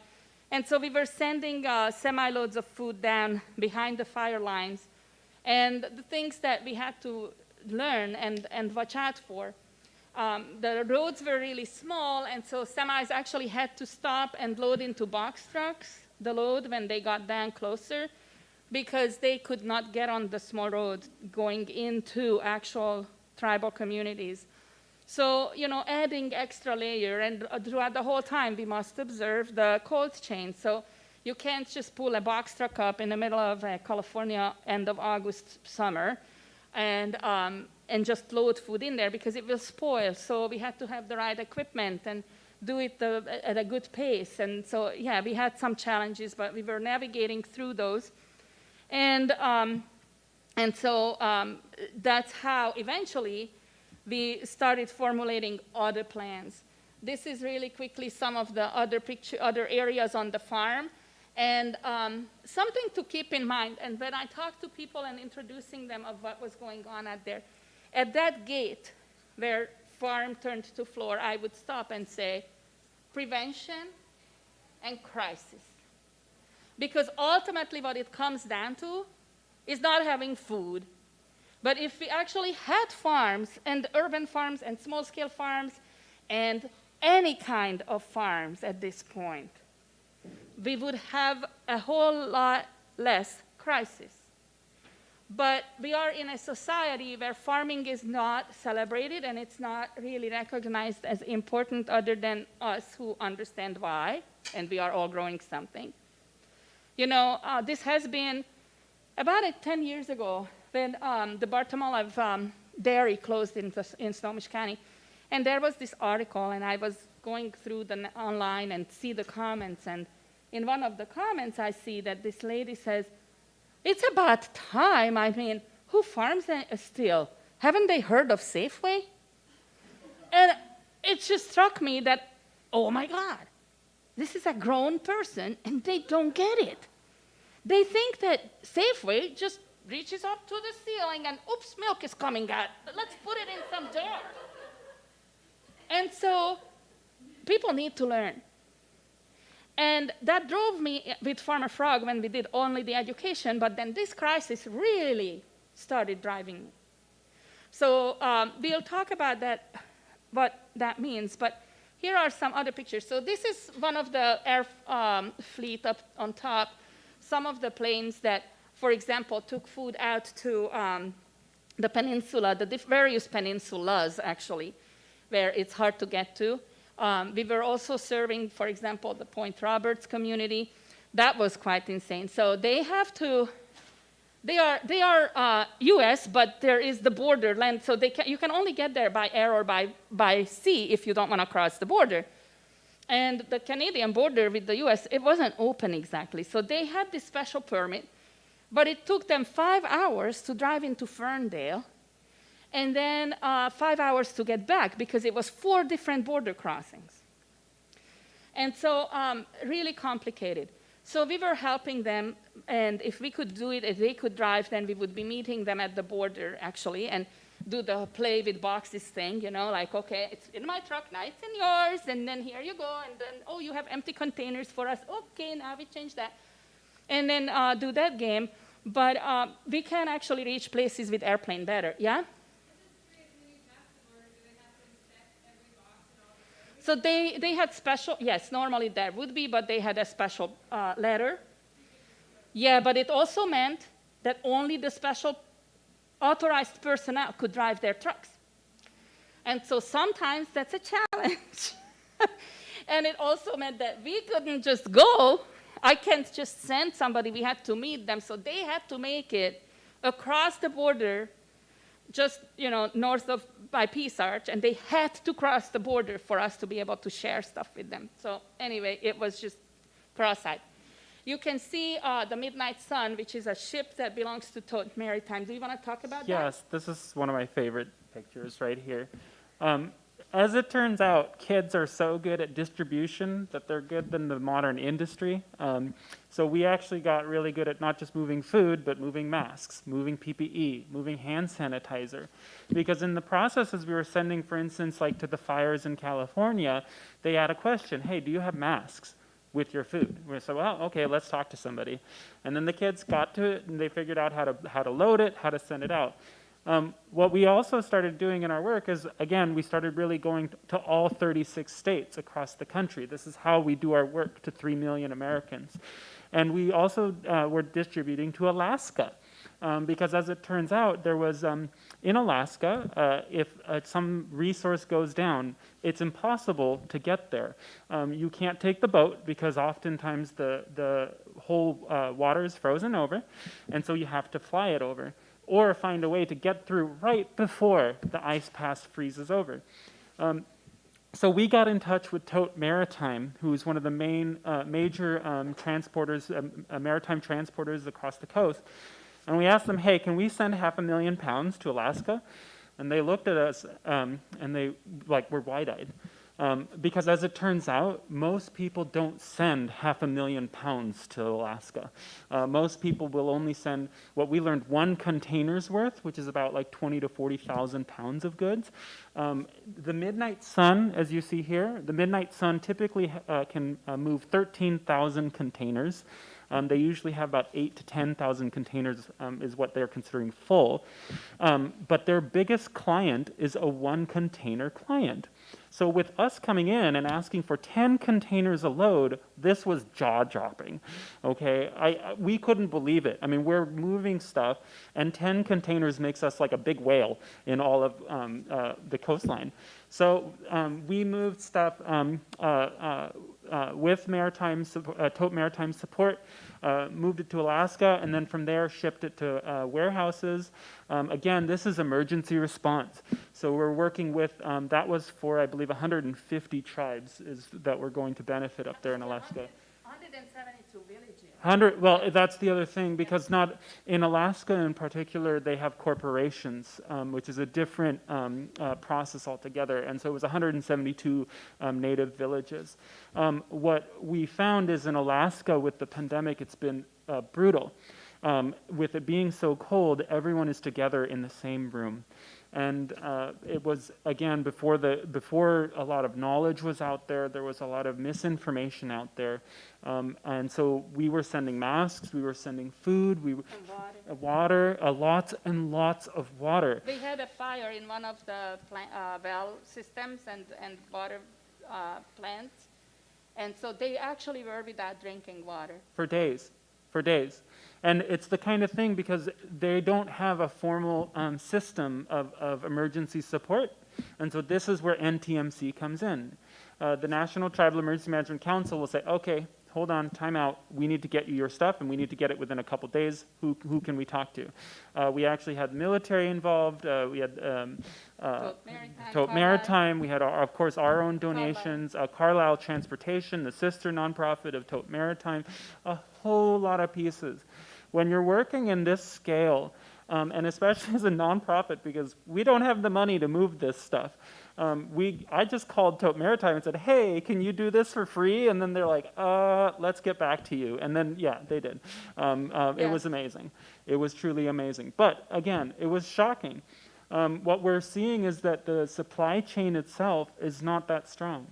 And so we were sending semi-loads of food down behind the fire lines. And the things that we had to learn and watch out for, the roads were really small, and so semis actually had to stop and load into box trucks, the load when they got down closer, because they could not get on the small road going into actual tribal communities. So, adding extra layer, and throughout the whole time, we must observe the cold chain. So you can't just pull a box truck up in the middle of California end of August summer and just load food in there because it will spoil. So we had to have the right equipment and do it at a good pace. And so, yeah, we had some challenges, but we were navigating through those. And so that's how eventually we started formulating other plans. This is really quickly some of the other areas on the farm. And something to keep in mind, and when I talk to people and introducing them of what was going on out there, at that gate where farm turned to floor, I would stop and say, prevention and crisis. Because ultimately what it comes down to is not having food. But if we actually had farms, and urban farms, and small-scale farms, and any kind of farms at this point, we would have a whole lot less crisis. But we are in a society where farming is not celebrated and it's not really recognized as important other than us who understand why, and we are all growing something. You know, this has been about 10 years ago when the Bartomolive dairy closed in Snohomish County. And there was this article, and I was going through the online and see the comments, and in one of the comments I see that this lady says, "It's about time. I mean, who farms still? Haven't they heard of Safeway?" And it just struck me that, oh my God, this is a grown person and they don't get it. They think that Safeway just reaches up to the ceiling and oops, milk is coming out. Let's put it in some jar. And so people need to learn. And that drove me with Farmer Frog when we did only the education, but then this crisis really started driving me. So we'll talk about that, what that means, but here are some other pictures. So this is one of the air fleet up on top, some of the planes that, for example, took food out to the peninsula, the various peninsulas, actually, where it's hard to get to. We were also serving, for example, the Point Roberts community. That was quite insane. So they have to, they are US, but there is the border land, so you can only get there by air or by sea if you don't want to cross the border. And the Canadian border with the US, it wasn't open exactly. So they had this special permit, but it took them 5 hours to drive into Ferndale, and then 5 hours to get back because it was 4 different border crossings. And so really complicated. So we were helping them, and if we could do it, if they could drive, then we would be meeting them at the border, actually, and do the play with boxes thing, you know, like, okay, it's in my truck, now it's in yours, and then here you go, and then, oh, you have empty containers for us. Okay, now we change that. And then do that game. But we can actually reach places with airplane better, yeah? So they had special, yes, normally there would be, but they had a special letter. Yeah, but it also meant that only the special authorized personnel could drive their trucks. And so sometimes that's a challenge. And it also meant that we couldn't just go. I can't just send somebody, we had to meet them. So they had to make it across the border, just, you know, north of by Peace Arch, and they had to cross the border for us to be able to share stuff with them. So anyway, it was just cross-eyed. You can see the Midnight Sun, which is a ship that belongs to Tote Maritime. Do you want to talk about that? Yes, this is one of my favorite pictures right here. As it turns out, kids are so good at distribution that they're good in the modern industry. So we actually got really good at not just moving food, but moving masks, moving PPE, moving hand sanitizer. Because in the process, as we were sending, for instance, like to the fires in California, they had a question, hey, do you have masks with your food? We said, well, okay, let's talk to somebody. And then the kids got to it, and they figured out how to load it, how to send it out. What we also started doing in our work is, again, we started really going to all 36 states across the country. This is how we do our work to 3 million Americans. And we also were distributing to Alaska. Because as it turns out, there was, in Alaska, if some resource goes down, it's impossible to get there. You can't take the boat because oftentimes the whole water is frozen over, and so you have to fly it over, or find a way to get through right before the ice pass freezes over. So we got in touch with Tote Maritime, who is one of the major transporters, maritime transporters across the coast. And we asked them, hey, can we send 500,000 pounds to Alaska? And they looked at us and they were wide-eyed. Because as it turns out, most people don't send 500,000 pounds to Alaska. Most people will only send what we learned 1 container's worth, which is about like 20 to 40,000 pounds of goods. The Midnight Sun, as you see here, the Midnight Sun typically can move 13,000 containers. They usually have about 8,000 to 10,000 containers is what they're considering full. But their biggest client is a 1 container client. So with us coming in and asking for 10 containers a load, this was jaw-dropping, okay? We couldn't believe it. I mean, we're moving stuff, and 10 containers makes us like a big whale in all of the coastline. So we moved stuff with Tote Maritime support, moved it to Alaska, and then from there shipped it to warehouses. Again, this is emergency response. So we're working with, that was for, I believe, 150 tribes that were going to benefit up there in Alaska. 172 villages. 100, well, that's the other thing, because not in Alaska in particular, they have corporations, which is a different process altogether. And so it was 172 native villages. What we found is in Alaska with the pandemic, it's been brutal. With it being so cold, everyone is together in the same room. And it was, again, before a lot of knowledge was out there, there was a lot of misinformation out there. And so we were sending masks, we were sending food, And water. water, lots and lots of water. They had a fire in one of the well systems and water plants. And so they actually were without drinking water. For days. And it's the kind of thing because they don't have a formal system of emergency support. And so this is where NTMC comes in. The National Tribal Emergency Management Council will say, okay, hold on, time out. We need to get you your stuff, and we need to get it within a couple days. Who can we talk to? We actually had military involved. We had Tote Maritime. We had, of course, our own donations. Carlisle Transportation, the sister nonprofit of Tote Maritime. A whole lot of pieces. When you're working in this scale, and especially as a nonprofit, because we don't have the money to move this stuff, I just called Tote Maritime and said, hey, can you do this for free? And then they're like, let's get back to you. And then, yeah, they did. It was amazing. It was truly amazing. But again, it was shocking. What we're seeing is that the supply chain itself is not that strong.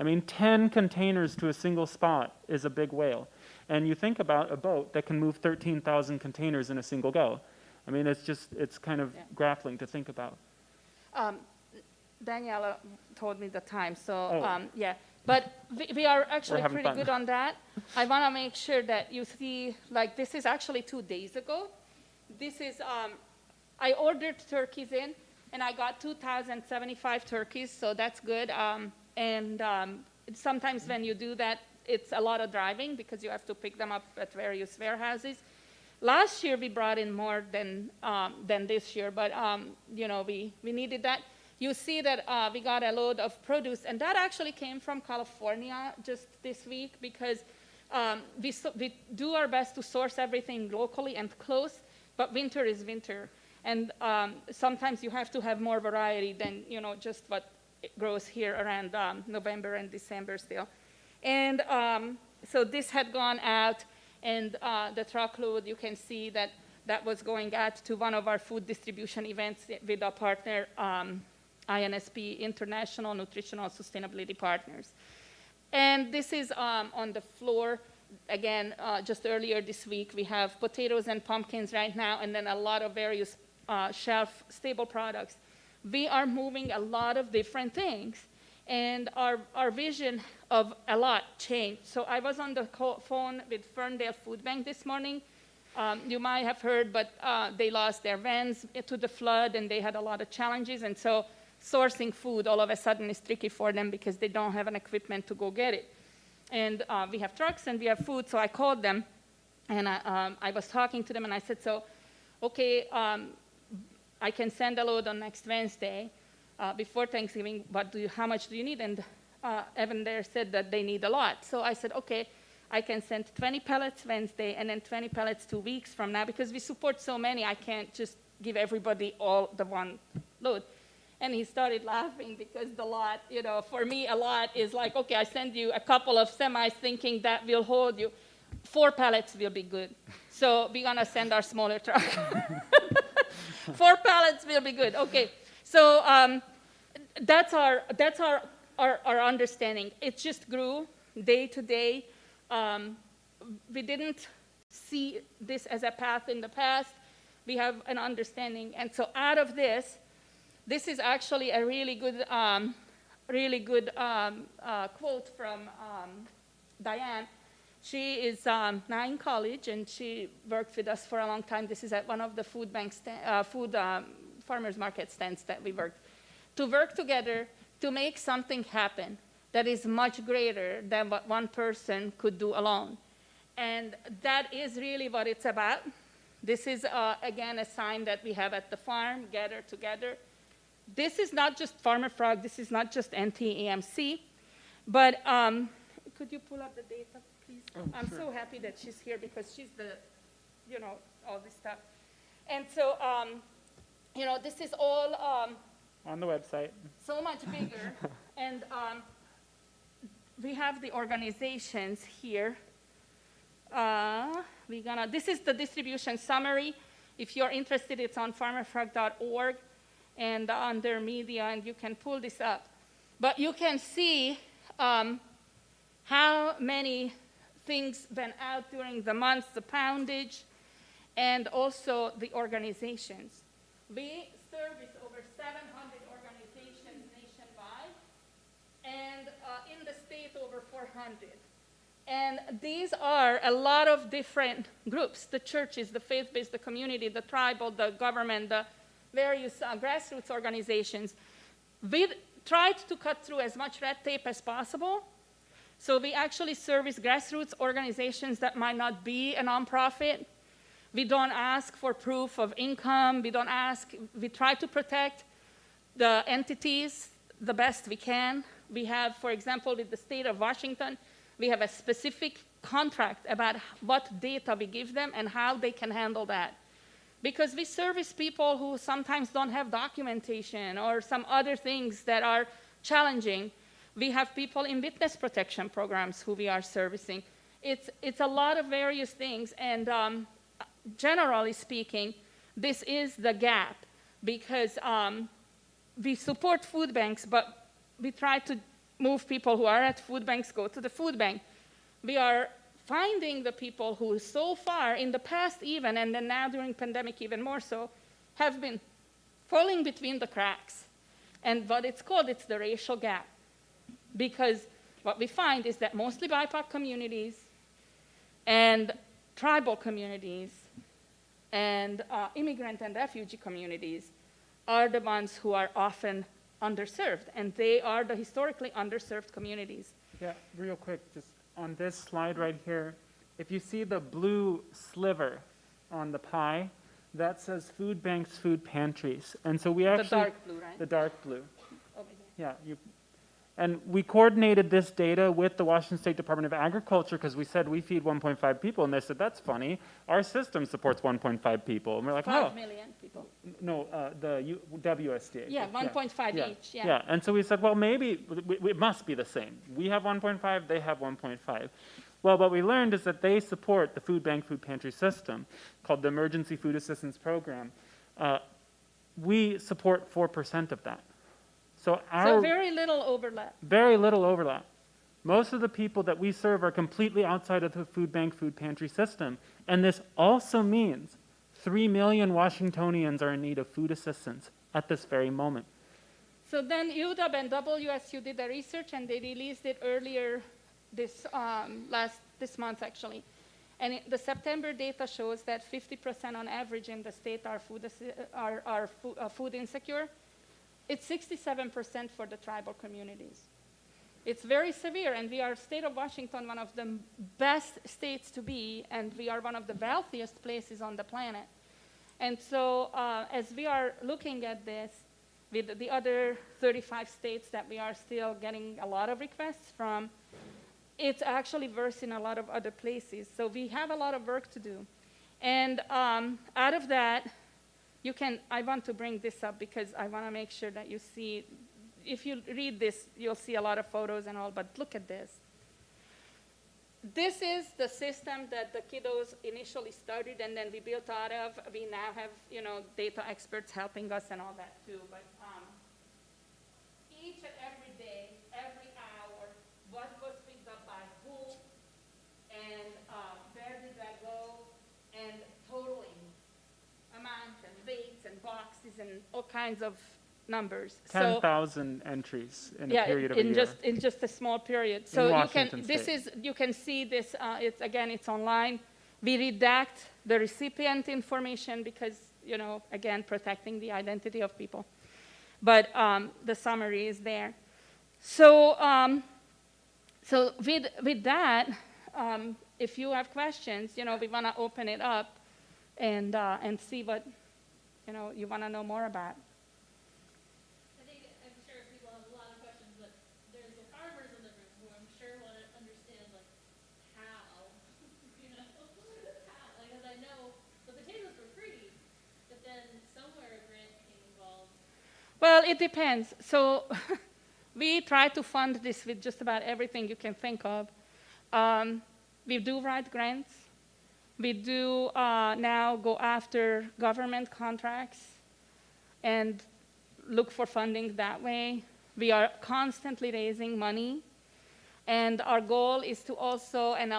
I mean, 10 containers to a single spot is a big whale. And you think about a boat that can move 13,000 containers in a single go. I mean, it's kind of grappling to think about. Daniela told me the time, so Oh. yeah. But we are actually having pretty fun. good on that. I want to make sure that you see, like, this is actually 2 days ago. This is, I ordered turkeys in, and I got 2,075 turkeys, so that's good. Sometimes when you do that, it's a lot of driving because you have to pick them up at various warehouses. Last year we brought in more than this year, but we needed that. You see that we got a load of produce, and that actually came from California just this week because we do our best to source everything locally and close, but winter is winter. And sometimes you have to have more variety than just what grows here around November and December still. And so this had gone out, and the truckload, you can see that was going out to one of our food distribution events with our partner, INSP, International Nutritional Sustainability Partners. And this is on the floor. Again, just earlier this week, we have potatoes and pumpkins right now, and then a lot of various shelf-stable products. We are moving a lot of different things, and our vision of a lot changed. So I was on the phone with Ferndale Food Bank this morning. You might have heard, but they lost their vans to the flood, and they had a lot of challenges, and so sourcing food all of a sudden is tricky for them because they don't have an equipment to go get it. And we have trucks and we have food, so I called them, and I was talking to them, and I said, so, okay, I can send a load on next Wednesday before Thanksgiving, but how much do you need? And Evan there said that they need a lot. So I said, okay, I can send 20 pallets Wednesday and then 20 pallets 2 weeks from now, because we support so many, I can't just give everybody all the one load. And he started laughing because the lot, for me, a lot is like, okay, I send you a couple of semis thinking that will hold you. 4 pallets will be good. So we're going to send our smaller truck. 4 pallets will be good. Okay. So that's our understanding. It just grew day to day. We didn't see this as a path in the past. We have an understanding. And so out of this is actually a really good really good quote from Diane. She is now in college, and she worked with us for a long time. This is at one of the food bank farmers market stands that we worked. To work together to make something happen that is much greater than what one person could do alone. And that is really what it's about. This is, again, a sign that we have at the farm, gather together. This is not just Farmer Frog, this is not just NTAMC, but could you pull up the data, please? Oh, I'm sure. so happy that she's here because she's the, you know, all this stuff. And so, you know, this is all On the website. so much bigger. And we have the organizations here. This is the distribution summary. If you're interested, it's on farmerfrog.org and under media, and you can pull this up. But you can see how many things went out during the month, the poundage, and also the organizations. We service over 700 organizations nationwide, and in the state over 400. And these are a lot of different groups, the churches, the faith-based, the community, the tribal, the government, the various grassroots organizations. We tried to cut through as much red tape as possible. So we actually service grassroots organizations that might not be a nonprofit. We don't ask for proof of income. We try to protect the entities the best we can. We have, for example, with the state of Washington, we have a specific contract about what data we give them and how they can handle that. Because we service people who sometimes don't have documentation or some other things that are challenging. We have people in witness protection programs who we are servicing. It's a lot of various things, and generally speaking, this is the gap, because we support food banks, but we try to move people who are at food banks, go to the food bank. We are finding the people who so far, in the past even, and then now during pandemic even more so, have been falling between the cracks. And what it's called, it's the racial gap. Because what we find is that mostly BIPOC communities and tribal communities and immigrant and refugee communities are the ones who are often underserved, and they are the historically underserved communities. Yeah, real quick, just on this slide right here, if you see the blue sliver on the pie, that says food banks, food pantries. And so we actually... The dark blue, right? The dark blue. Over here. Yeah, and we coordinated this data with the Washington State Department of Agriculture because we said we feed 1.5 people, and they said, that's funny. Our system supports 1.5 people. And we're like, 5 million people. No, the WSDA. Yeah, 1.5 Yeah. each, yeah. Yeah, and so we said, well, maybe it must be the same. We have 1.5, they have 1.5. Well, what we learned is that they support the food bank, food pantry system called the Emergency Food Assistance Program. We support 4% of that. So very little overlap. very little overlap. Most of the people that we serve are completely outside of the food bank, food pantry system. And this also means 3 million Washingtonians are in need of food assistance at this very moment. So then UW and WSU did the research, and they released it earlier this month, actually. And the September data shows that 50% on average in the state are food insecure. It's 67% for the tribal communities. It's very severe, and we are, state of Washington, one of the best states to be, and we are one of the wealthiest places on the planet. And so as we are looking at this, with the other 35 states that we are still getting a lot of requests from, it's actually worse in a lot of other places. So we have a lot of work to do. And out of that, I want to bring this up because I want to make sure that you see, if you read this, you'll see a lot of photos and all, but look at this. This is the system that the kiddos initially started, and then we built out of. We now have, data experts helping us and all that too. But each and every day, every hour, what was picked up by who, and where did that go, and totaling amount and weights and boxes and all kinds of numbers. So 10,000 entries in a period of a in year. just a small period. So you Washington can this State. is you can see this. It's online. We redact the recipient information because again protecting the identity of people. But the summary is there. So so with that, if you have questions, we want to open it up and see what you want to know more about. I'm sure people have a lot of questions, but there's the farmers in the room who I'm sure want to understand, like, how, how, because I know the potatoes were free, but then somewhere a grant became involved. Well, it depends. So we try to fund this with just about everything you can think of. We do write grants. We do now go after government contracts and look for funding that way. We are constantly raising money. And our goal is to also, and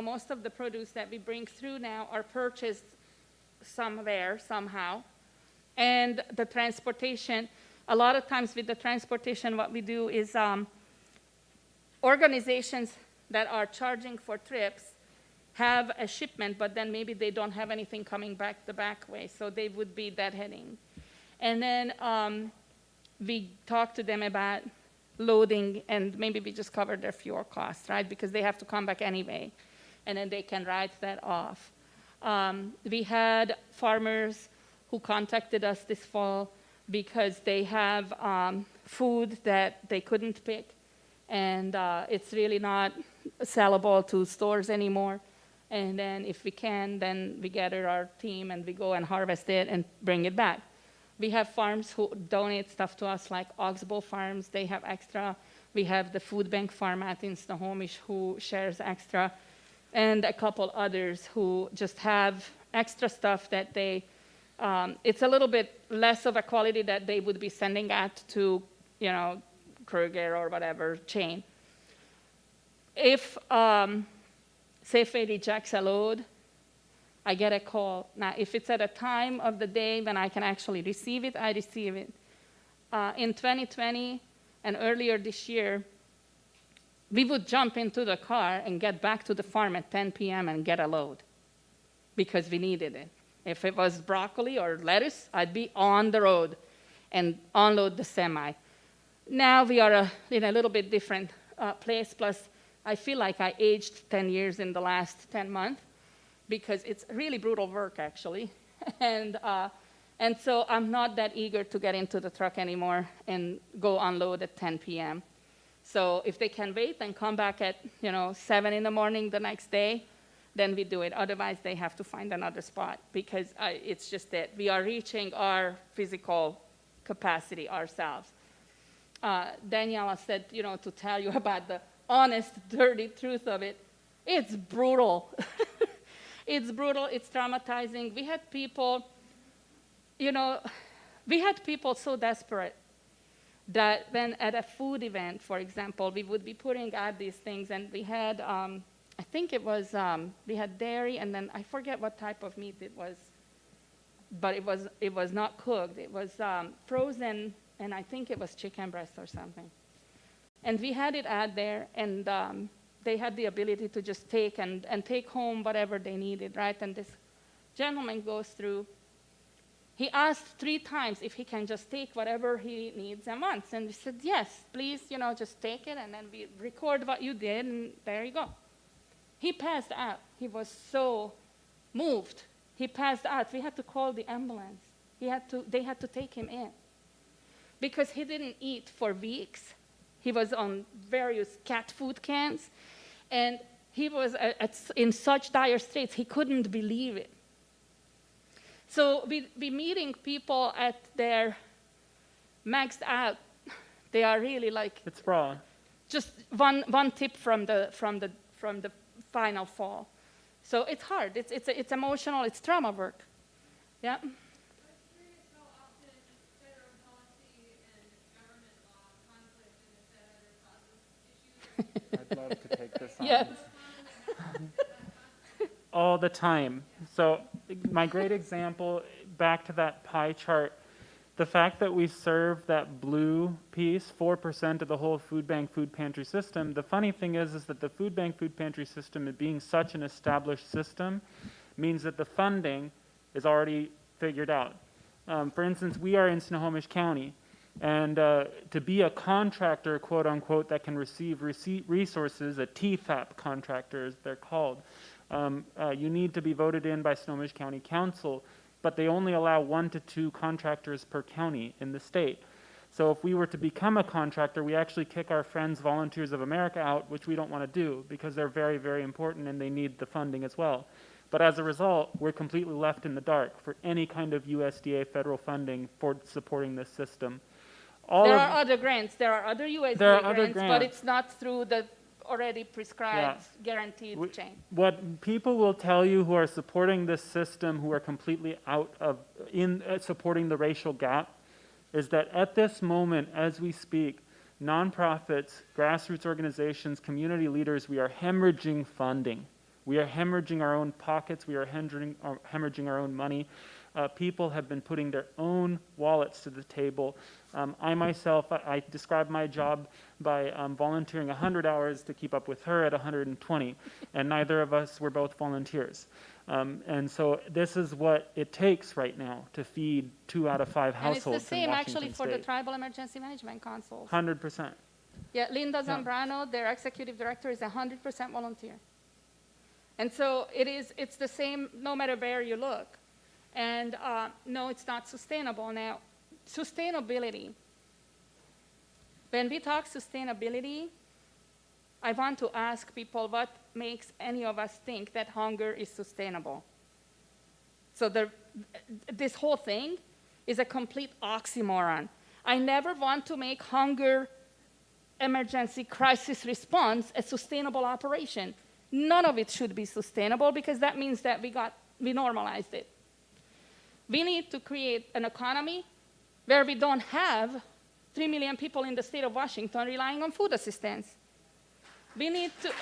most of the produce that we bring through now are purchased somewhere, somehow. And the transportation, a lot of times with the transportation, what we do is organizations that are charging for trips have a shipment, but then maybe they don't have anything coming back the back way, so they would be deadheading. And then we talk to them about loading, and maybe we just cover their fuel costs, right? Because they have to come back anyway, and then they can write that off. We had farmers who contacted us this fall because they have food that they couldn't pick, and it's really not sellable to stores anymore. And then if we can, then we gather our team and we go and harvest it and bring it back. We have farms who donate stuff to us, like Oxbow Farms. They have extra. We have the food bank farm out in Snohomish who shares extra, and a couple others who just have extra stuff that they, it's a little bit less of a quality that they would be sending out to, Kroger or whatever chain. If Safeway rejects a load, I get a call. Now, if it's at a time of the day when I can actually receive it, I receive it. In 2020 and earlier this year, we would jump into the car and get back to the farm at 10 p.m. and get a load because we needed it. If it was broccoli or lettuce, I'd be on the road and unload the semi. Now we are in a little bit different place, plus I feel like I aged 10 years in the last 10 months because it's really brutal work, actually. And so I'm not that eager to get into the truck anymore and go unload at 10 p.m. So if they can wait and come back at 7 in the morning the next day, then we do it. Otherwise, they have to find another spot because it's just that we are reaching our physical capacity ourselves. Daniela said, to tell you about the honest, dirty truth of it. It's brutal. It's brutal. It's traumatizing. We had people so desperate that when at a food event, for example, we would be putting out these things, and we had, I think it was, we had dairy, and then I forget what type of meat it was, but it was not cooked. It was frozen, and I think it was chicken breast or something. And we had it out there, and they had the ability to just take and take home whatever they needed, right? And this gentleman goes through. He asked 3 times if he can just take whatever he needs and wants. And we said, yes, please, just take it, and then we record what you did, and there you go. He passed out. He was so moved. He passed out. We had to call the ambulance. They had to take him in because he didn't eat for weeks. He was on various cat food cans, and he was in such dire straits, he couldn't believe it. So we meeting people at their maxed out. They are really like It's raw. just one tip from the final fall. So it's hard. It's emotional. It's trauma work. Yeah. I'd love to take this on. Yes. All the time. So my great example, back to that pie chart, The fact that we serve that blue piece, 4% of the whole food bank, food pantry system, the funny thing is that the food bank, food pantry system, it being such an established system, means that the funding is already figured out. For instance, we are in Snohomish County, and to be a contractor, quote unquote, that can receive resources, a TFAP contractor as they're called, you need to be voted in by Snohomish County Council, but they only allow 1 to 2 contractors per county in the state. So if we were to become a contractor, we actually kick our friends, Volunteers of America, out, which we don't want to do because they're very, very important and they need the funding as well. But as a result, we're completely left in the dark for any kind of USDA federal funding for supporting this system. There are other grants, there are other USDA other grants, but grants. it's not through the already prescribed, guaranteed chain. What people will tell you who are supporting this system, who are completely out of supporting the racial gap, is that at this moment, as we speak, nonprofits, grassroots organizations, community leaders, we are hemorrhaging funding. We are hemorrhaging our own pockets. We are hemorrhaging our own money. People have been putting their own wallets to the table. I myself, I describe my job by volunteering 100 hours to keep up with her at 120, and neither of us were both volunteers. And so this is what it takes right now to feed 2 out of 5 And households it's the in same Washington actually for the State. Tribal Emergency Management Councils. 100%. Yeah, Linda Zambrano, their executive director, is 100% volunteer. And so it's the same no matter where you look. And no, it's not sustainable. Now, sustainability. When we talk sustainability, I want to ask people what makes any of us think that hunger is sustainable. So this whole thing is a complete oxymoron. I never want to make hunger emergency crisis response a sustainable operation. None of it should be sustainable because that means that we normalized it. We need to create an economy where we don't have 3 million people in the state of Washington relying on food assistance. We need to,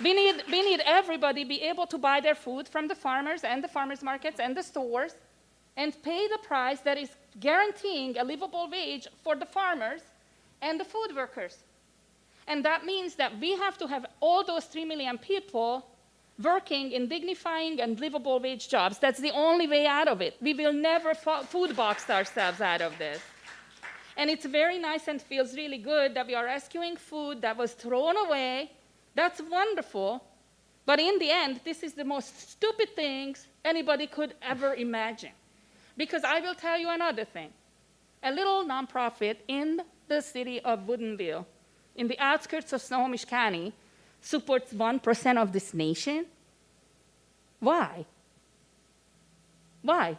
we need everybody be able to buy their food from the farmers and the farmers markets and the stores and pay the price that is guaranteeing a livable wage for the farmers and the food workers. And that means that we have to have all those 3 million people working in dignifying and livable wage jobs. That's the only way out of it. We will never food box ourselves out of this. And it's very nice and feels really good that we are rescuing food that was thrown away. That's wonderful. But in the end, this is the most stupid things anybody could ever imagine. Because I will tell you another thing. A little nonprofit in the city of Woodinville, in the outskirts of Snohomish County, supports 1% of this nation? Why? Why?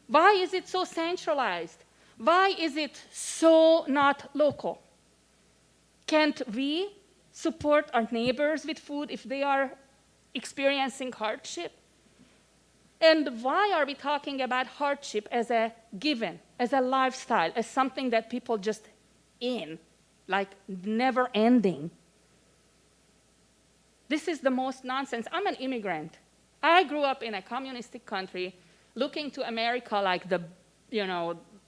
Why is it so centralized? Why is it so not local? Can't we support our neighbors with food if they are experiencing hardship? And why are we talking about hardship as a given, as a lifestyle, as something that people just like never ending? This is the most nonsense. I'm an immigrant. I grew up in a communistic country looking to America like the,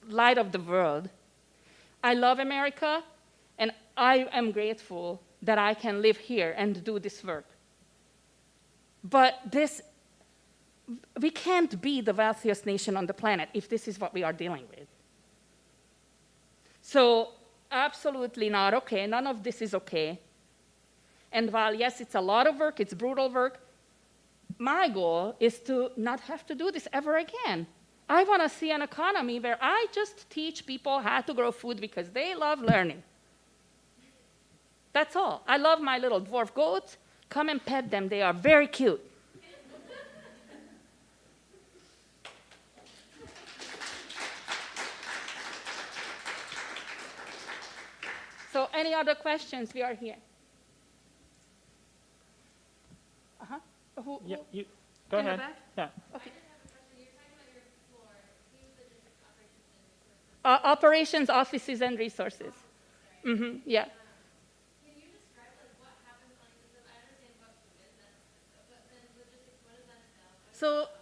light of the world. I love America, and I am grateful that I can live here and do this work. But we can't be the wealthiest nation on the planet if this is what we are dealing with. So absolutely not okay. None of this is okay. And while, yes, it's a lot of work, it's brutal work, my goal is to not have to do this ever again. I want to see an economy where I just teach people how to grow food because they love learning. That's all. I love my little dwarf goats. Come and pet them. They are very cute. So any other questions? We are here. Who? Yeah, go In the ahead. back? Yeah. Okay. Operations, offices, and resources. Mm-hmm, yeah. Can you describe what happens on the system? I understand what food is, but then logistics, what does that entail? So,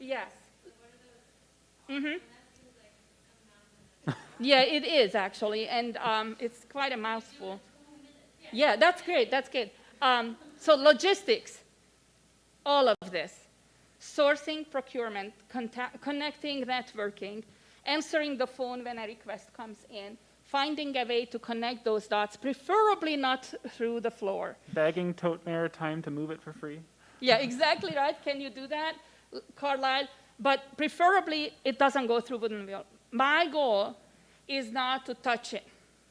yes. What are those? Mm-hmm. And that seems like Yeah, it is actually, and it's quite a mouthful. Yeah, that's great, that's good. So logistics, all of this, sourcing, procurement, connecting, networking, answering the phone when a request comes in, finding a way to connect those dots, preferably not through the floor. Begging Tote Maritime to move it for free. Yeah, exactly right. Can you do that, Carlisle? But preferably, it doesn't go through Woodinville. My goal is not to touch it,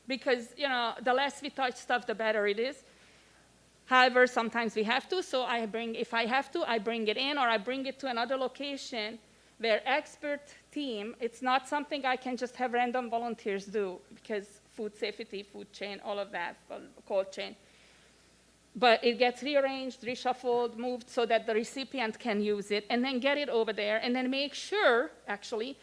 because the less we touch stuff, the better it is. However, sometimes we have to, so if I have to, I bring it in, or I bring it to another location where expert team, it's not something I can just have random volunteers do, because food safety, food chain, all of that, cold chain. But it gets rearranged, reshuffled, moved so that the recipient can use it, and then get it over there, and then make sure, actually,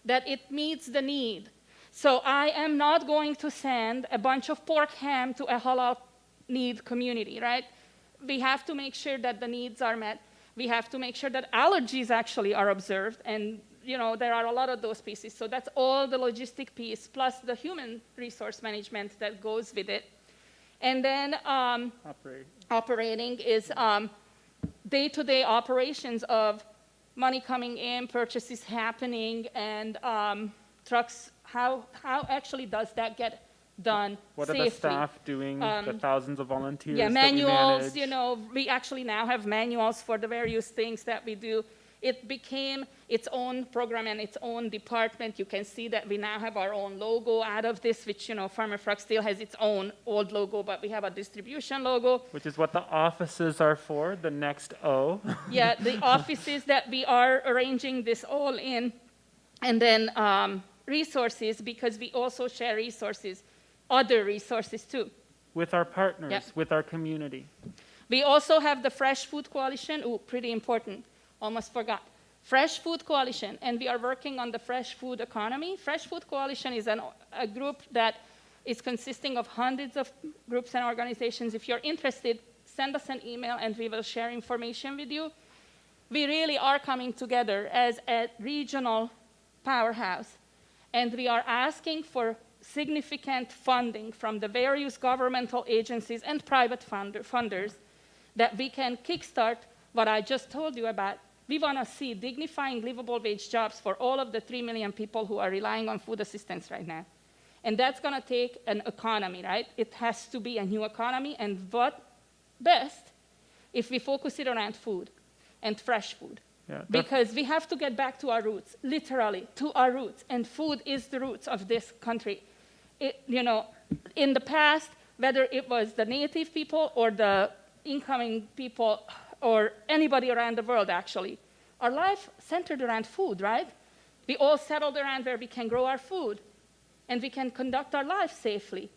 that it meets the need. So I am not going to send a bunch of pork ham to a halal need community, right? We have to make sure that the needs are met. We have to make sure that allergies actually are observed, and there are a lot of those pieces. So that's all the logistic piece, plus the human resource management that goes with it. And then operating is day-to-day operations of money coming in, purchases happening, and trucks. How actually does that get done What safely? are the staff doing? The thousands of volunteers Yeah, that manuals, we manage? we actually now have manuals for the various things that we do. It became its own program and its own department. You can see that we now have our own logo out of this, which, Farmer Frog still has its own old logo, but we have a distribution logo. Which is what the offices are for, the next O. Yeah, the offices that we are arranging this all in. And then resources, because we also share resources, other resources too. With our partners, Yep. with our community. We also have the Fresh Food Coalition. Ooh, pretty important. Almost forgot. Fresh Food Coalition, and we are working on the fresh food economy. Fresh Food Coalition is a group that is consisting of hundreds of groups and organizations. If you're interested, send us an email and we will share information with you. We really are coming together as a regional powerhouse, and we are asking for significant funding from the various governmental agencies and private funders that we can kickstart what I just told you about. We want to see dignifying, livable wage jobs for all of the 3 million people who are relying on food assistance right now. And that's going to take an economy, right? It has to be a new economy, and what best if we focus it around food and fresh food. Yeah, Because we have to get back to our roots, literally, to our roots. And food is the roots of this country. In the past, whether it was the native people or the incoming people or anybody around the world, actually, our life centered around food, right? We all settled around where we can grow our food and we can conduct our life safely.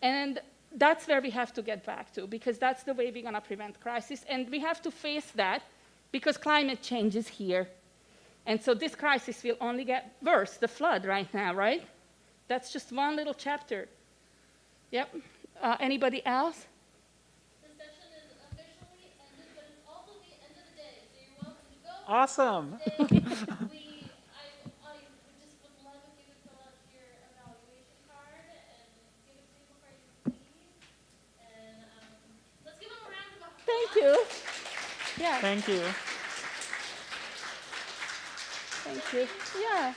And that's where we have to get back to, because that's the way we're going to prevent crisis. And we have to face that because climate change is here. And so this crisis will only get worse, the flood right now, right? That's just one little chapter. Yep. Anybody else? The session is officially ended, but it's also the end of the day, so you're welcome to go. Awesome. I just would love if you would fill out your evaluation card and give it to me before you leave. And let's give them a round of applause. Thank you. Yeah, Thank you. thank you. Yeah,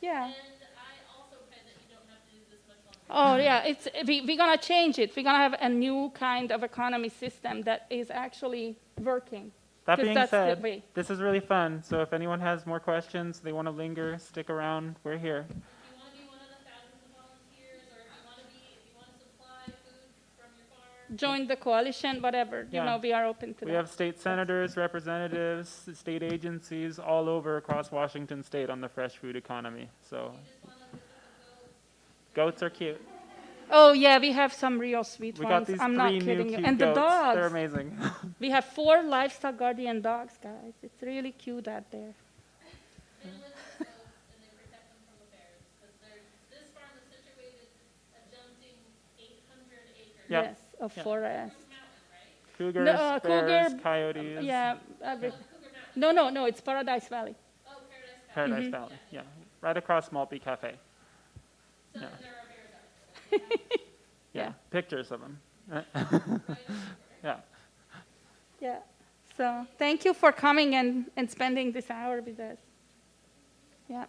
yeah. And I also pray that you don't have to do this much longer. Oh, yeah, we're going to change it. We're going to have a new kind of economy system that is actually working. That 'Cause being that's the said, way. this is really fun. So if anyone has more questions, they want to linger, stick around, we're here. If you want to be one of the thousands of volunteers, or if you want to supply food from your farm, Join the coalition, whatever. Yeah. We are open to We that. have state senators, representatives, state agencies all over across Washington state on the fresh food economy. So goats are cute. Oh, yeah, we have some real sweet We ones. got these I'm not three new kidding you. cute And the goats. They're dogs. amazing. We have 4 livestock guardian dogs, guys. It's really cute out there. they live in the goats and they protect them from the bears, because this farm is situated adjuncting 800 acres. Yep. Yes, of Yeah. forest. Mountain, right? Cougars, No, bears, cougar- coyotes, Yeah. Cougar Mountain. No, it's Paradise Valley. Oh, Paradise Valley. Paradise Mhm. Valley. Yeah, right across Maltby Cafe. So Yeah. there are bears out there. Yeah, pictures of them. Yeah. Yeah. So thank you for coming and spending this hour with us. Yeah.